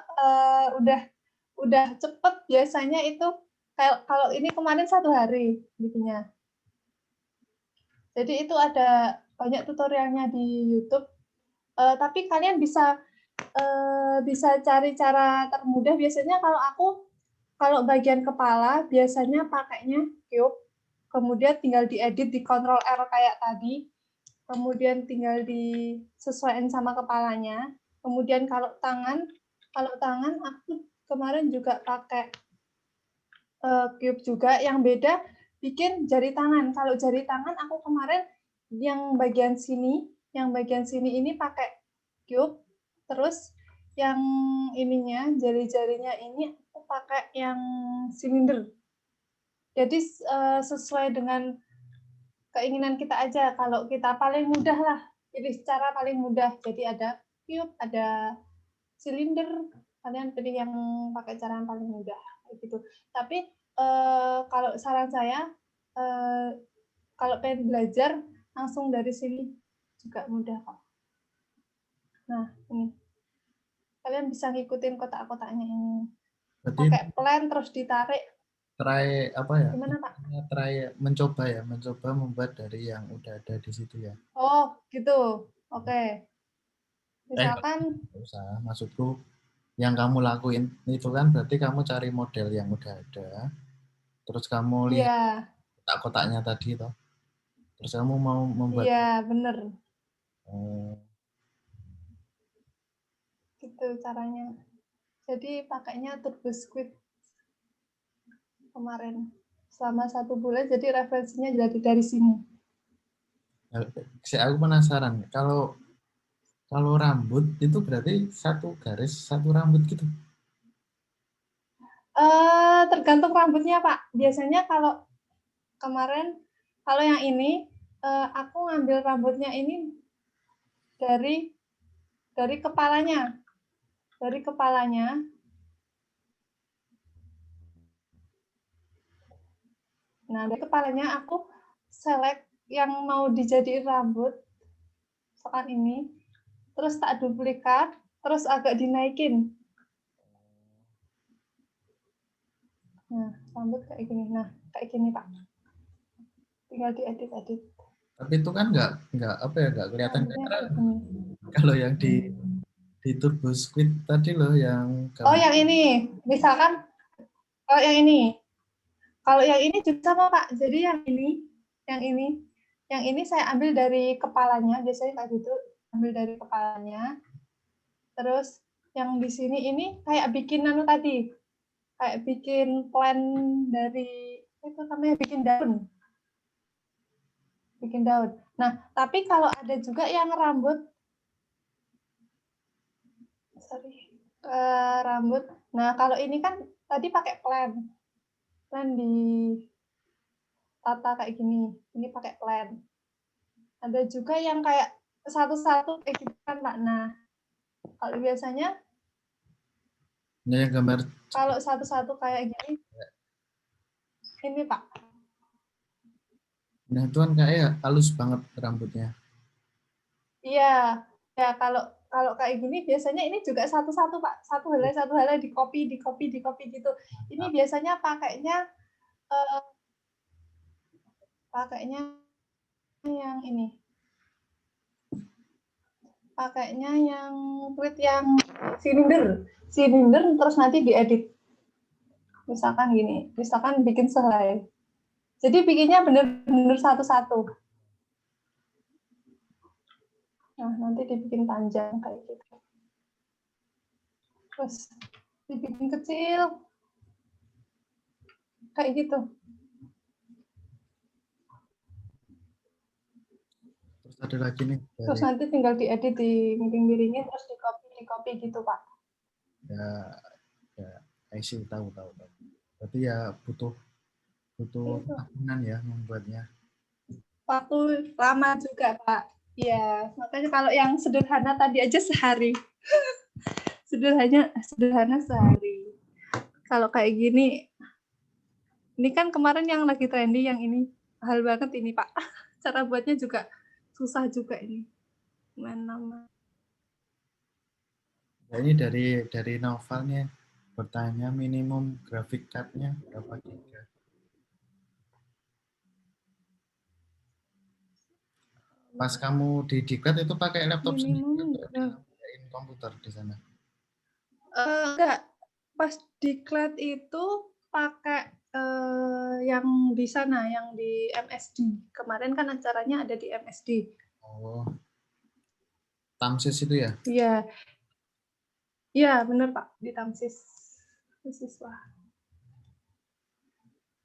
udah cepet biasanya itu kalau ini kemarin 1 hari bikinnya. Jadi itu ada banyak tutorialnya di YouTube. Tapi kalian bisa cari cara termudah. Biasanya kalau bagian kepala biasanya pakainya cube, kemudian tinggal diedit di Ctrl R kayak tadi, kemudian tinggal disesuaikan sama kepalanya. Kemudian kalau tangan aku kemarin juga pakai cube juga. Yang beda bikin jari tangan. Kalau jari tangan aku kemarin yang bagian sini ini pakai cube, terus yang ininya jari-jarinya ini aku pakai yang silinder. Jadi sesuai dengan keinginan kita aja. Kalau kita paling mudah lah, pilih cara paling mudah. Jadi ada cube, ada silinder, kalian pilih yang pakai cara yang paling mudah gitu. Tapi kalau saran saya kalau pengen belajar langsung dari sini juga mudah kok. Nah, ini. Kalian bisa ngikutin kotak-kotaknya ini. Berarti Pakai plan terus ditarik. try apa ya? Gimana, Pak? Try mencoba ya, mencoba membuat dari yang udah ada di situ ya. Oh, gitu. Oke. Nggak Misalkan, usah. Maksudku yang kamu lakuin itu kan berarti kamu cari model yang udah ada, terus kamu lihat iya, kotak-kotaknya tadi toh. Terus kamu mau membuat iya, bener. oh, Gitu caranya. Jadi pakainya Turbo Squid kemarin. Selama 1 bulan, jadi referensinya dari sini. aku penasaran kalau kalau rambut itu berarti satu garis satu rambut gitu. Tergantung rambutnya, Pak. Biasanya kalau kemarin, kalau yang ini, aku ngambil rambutnya ini dari kepalanya. Dari kepalanya. Nah, dari kepalanya aku select yang mau dijadiin rambut, misalkan ini, terus tak duplikat, terus agak dinaikin. Nah, rambut kayak gini. Nah, kayak gini, Pak. Tinggal diedit-edit. Tapi itu kan nggak apa ya nggak kelihatan Rambutnya kamera. kayak gini. Kalau yang di Turbo Squid tadi loh yang Oh, kamu yang ini. Misalkan, kalau yang ini. Kalau yang ini juga sama, Pak. Jadi yang ini saya ambil dari kepalanya. Biasanya kayak gitu. Ambil dari kepalanya. Terus yang di sini ini kayak bikin nano tadi. Kayak bikin plan dari, itu namanya bikin daun. Bikin daun. Nah, tapi kalau ada juga yang rambut, sorry, rambut. Nah, kalau ini kan tadi pakai plan di tata kayak gini. Ini pakai plan. Ada juga yang kayak satu-satu kayak gitu kan, Pak. Nah, kalau biasanya yang gambar kalau satu-satu kayak gini, ini Pak. nah itu kan kayak halus banget rambutnya. Iya, ya kalau kalau kayak gini biasanya ini juga satu-satu Pak. Satu helai di copy gitu. Ini biasanya eh, pakainya yang ini. Pakainya yang tweet yang silinder terus nanti diedit. Misalkan gini, misalkan bikin sehelai. Jadi bikinnya bener-bener satu-satu. Nah, nanti dibikin panjang kayak gitu. Terus dibikin kecil. Kayak gitu. Terus ada lagi nih Terus dari nanti tinggal diedit, di miring-miringin, terus di copy gitu, Pak. ya ya I see tahu. Berarti ya butuh butuh Itu. tahunan ya membuatnya. Waktu lama juga, Pak. Ya, makanya kalau yang sederhana tadi aja sehari. Sederhana sehari. Kalau kayak gini, ini kan kemarin yang lagi trendy yang ini. Hal banget ini, Pak. Cara buatnya juga susah juga ini. Mana? Ya, ini dari novelnya bertanya minimum graphic card-nya berapa giga. Pas kamu di diklat itu pakai laptop sendiri Minimum atau berapa? nyalain komputer di sana? Enggak, pas diklat itu pakai yang di sana, yang di MSD. Kemarin kan acaranya ada di MSD. Oh, Tamsis itu ya? Iya, iya benar Pak, di Tamsis siswa.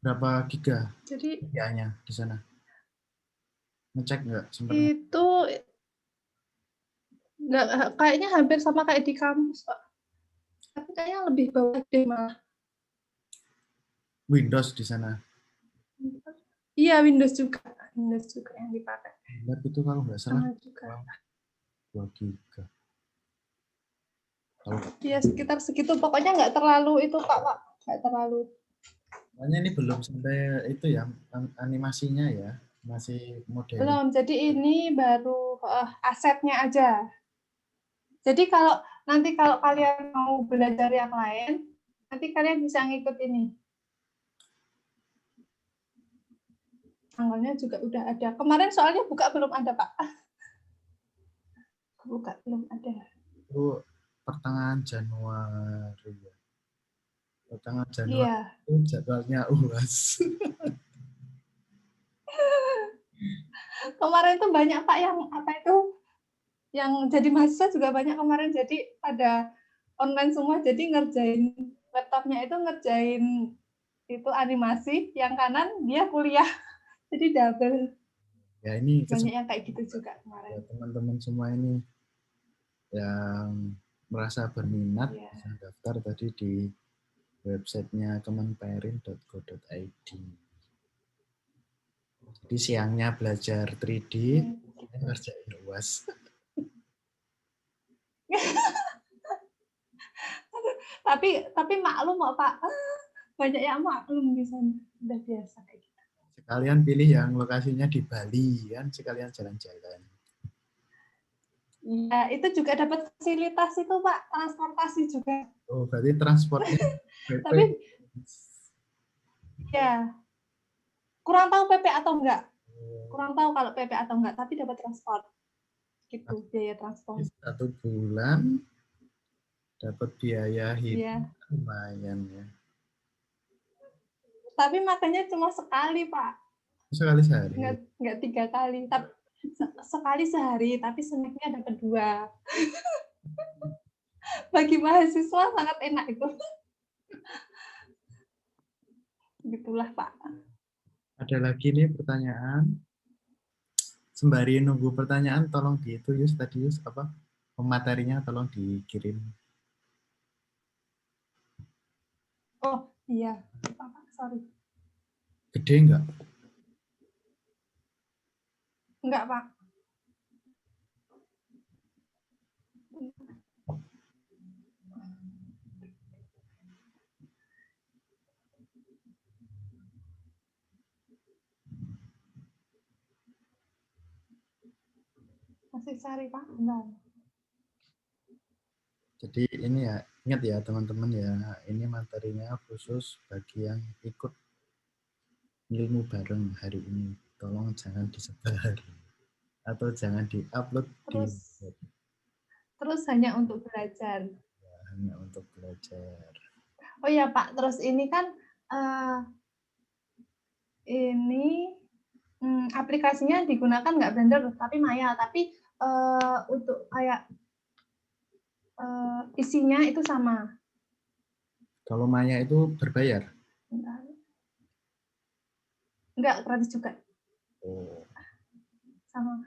Berapa giga Jadi gigaanya di sana? Ngecek nggak? Sempat ngecek. itu nggak, kayaknya hampir sama kayak di kampus Pak. Tapi kayaknya lebih bawah deh malah. Windows di sana. Iya Windows juga yang dipakai. Lab itu kalau nggak salah Sama juga. 2 giga. Kalau Iya sekitar segitu. Pokoknya nggak terlalu itu Pak. Nggak terlalu. makanya ini belum sampai itu ya animasinya ya, masih modeling. Belum, jadi ini baru asetnya aja. Jadi nanti kalau kalian mau belajar yang lain, nanti kalian bisa ngikut ini. Tanggalnya juga udah ada. Kemarin soalnya buka belum ada, Pak. Buka belum ada. Itu pertengahan Januari ya. Pertengahan Januari Iya. itu jadwalnya UAS. Kemarin tuh banyak Pak yang yang jadi mahasiswa juga banyak kemarin, jadi pada online semua, jadi ngerjain laptopnya itu ngerjain itu animasi, yang kanan dia kuliah, jadi double. Ya ini Banyak yang kayak gitu juga kemarin. ya, teman-teman semua ini yang merasa berminat bisa daftar tadi di websitenya kemenperin.go.id. Jadi siangnya belajar 3D, ngerjain UAS. tapi maklum kok Pak, banyak yang maklum di sana, udah biasa kayak gitu. Sekalian pilih yang lokasinya di Bali kan, sekalian jalan-jalan. Iya, itu juga dapat fasilitas itu Pak, transportasi juga. Oh, berarti transportnya PP. Tapi ya, kurang tahu PP atau enggak. Kurang tahu kalau PP atau enggak, tapi dapat transport. Gitu, biaya transport. 1 bulan dapat biaya hidup Iya. lumayan ya. Tapi makannya cuma sekali, Pak. Sekali sehari. Enggak 3 kali. Tapi sekali sehari, tapi snacknya dapat 2. Bagi mahasiswa sangat enak itu. Gitulah, Pak. Ada lagi nih pertanyaan. Sembari nunggu pertanyaan, tolong di itu Yus, tadi Yus, apa materinya tolong dikirim. Oh, iya. Sorry. Gede enggak? Enggak, Pak. Masih cari, Pak. Bentar. Jadi ini ya, ingat ya teman-teman ya, ini materinya khusus bagi yang ikut ilmu bareng hari ini. Tolong jangan disebar atau jangan diupload Terus hanya untuk belajar. Ya, hanya untuk belajar. Oh iya Pak, terus ini kan ini aplikasinya digunakan nggak Blender tapi Maya, tapi untuk kayak isinya itu sama. Kalau Maya itu berbayar? Enggak, gratis juga. Oh. Sama.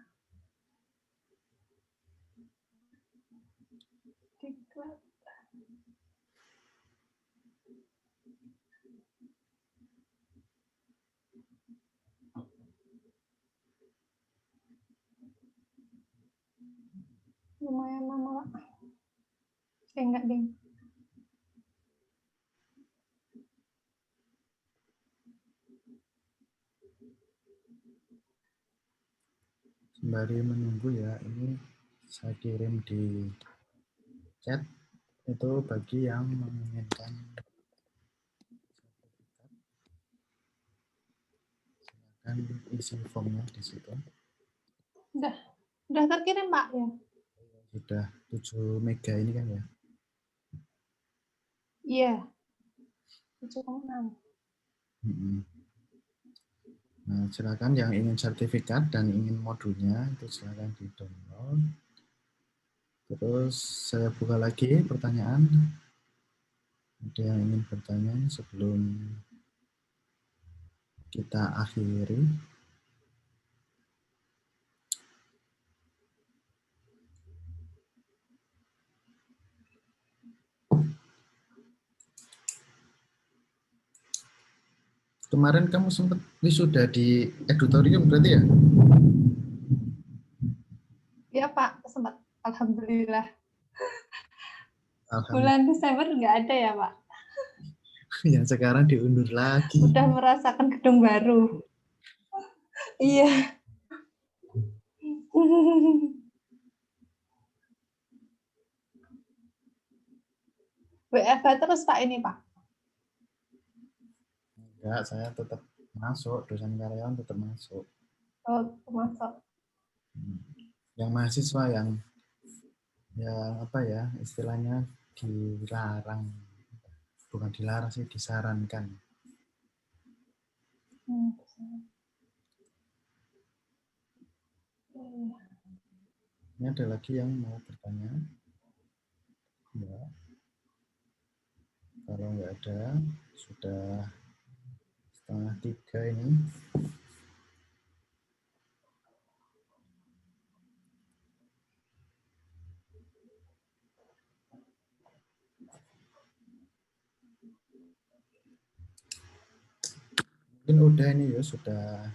Lumayan lama, Pak. Enggak, ding. Sembari menunggu ya, ini saya kirim di chat itu bagi yang menginginkan silakan isi formnya di situ. Udah terkirim Pak ya. Sudah 7 mega ini kan ya? Iya. 7,6. Nah, silakan yang ingin sertifikat dan ingin modulnya itu silakan di download. Terus saya buka lagi pertanyaan. Ada yang ingin bertanya sebelum kita akhiri? Kemarin kamu sempat wisuda di edutorium berarti ya? Iya Pak, sempat. Alhamdulillah. Alhamdulillah. Bulan Desember nggak ada ya Pak? Yang sekarang diundur lagi. Udah merasakan gedung baru. Iya. WFH terus Pak ini Pak? Enggak, saya tetap masuk, dosen karyawan tetap masuk. Oh, masuk. Yang mahasiswa yang apa ya, istilahnya dilarang, bukan dilarang sih, disarankan. Ini ada lagi yang mau bertanya? Ya. Kalau nggak ada, sudah 2:30 ini. Mungkin udah ini ya, sudah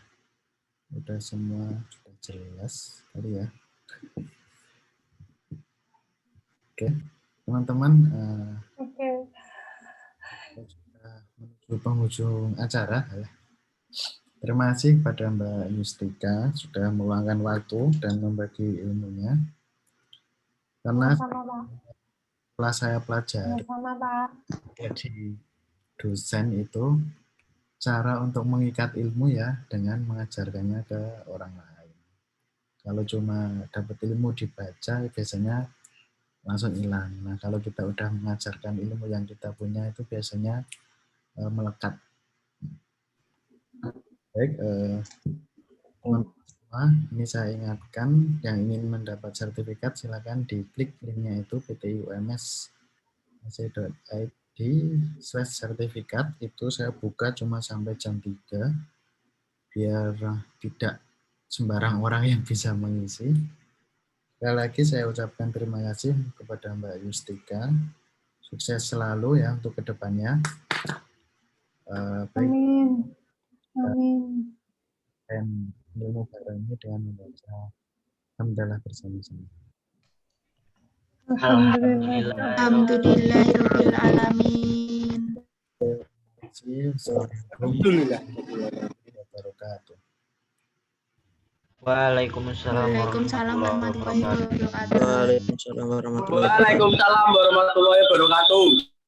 semua sudah jelas kali ya. Oke, teman-teman, sudah menuju penghujung acara. Terima kasih kepada Mbak Yustika sudah meluangkan waktu dan membagi ilmunya. Karena setelah saya pelajari jadi dosen itu cara untuk mengikat ilmu ya dengan mengajarkannya ke orang lain. Kalau cuma dapat ilmu dibaca biasanya langsung hilang. Nah, kalau kita udah mengajarkan ilmu yang kita punya itu biasanya melekat. Baik, teman-teman semua, ini saya ingatkan yang ingin mendapat sertifikat silakan diklik linknya itu ptiums.ac.id/sertifikat. Itu saya buka cuma sampai jam 3 biar tidak sembarang orang yang bisa mengisi. Sekali lagi saya ucapkan terima kasih kepada Mbak Yustika. Sukses selalu ya untuk kedepannya. Amin. Amin. Dan ilmu barang ini dengan membaca Alhamdulillah bersama-sama. Alhamdulillahirabbil alamin. Assalamualaikum warahmatullahi wabarakatuh. Waalaikumsalam warahmatullahi wabarakatuh. Waalaikumsalam warahmatullahi wabarakatuh. Waalaikumsalam warahmatullahi wabarakatuh.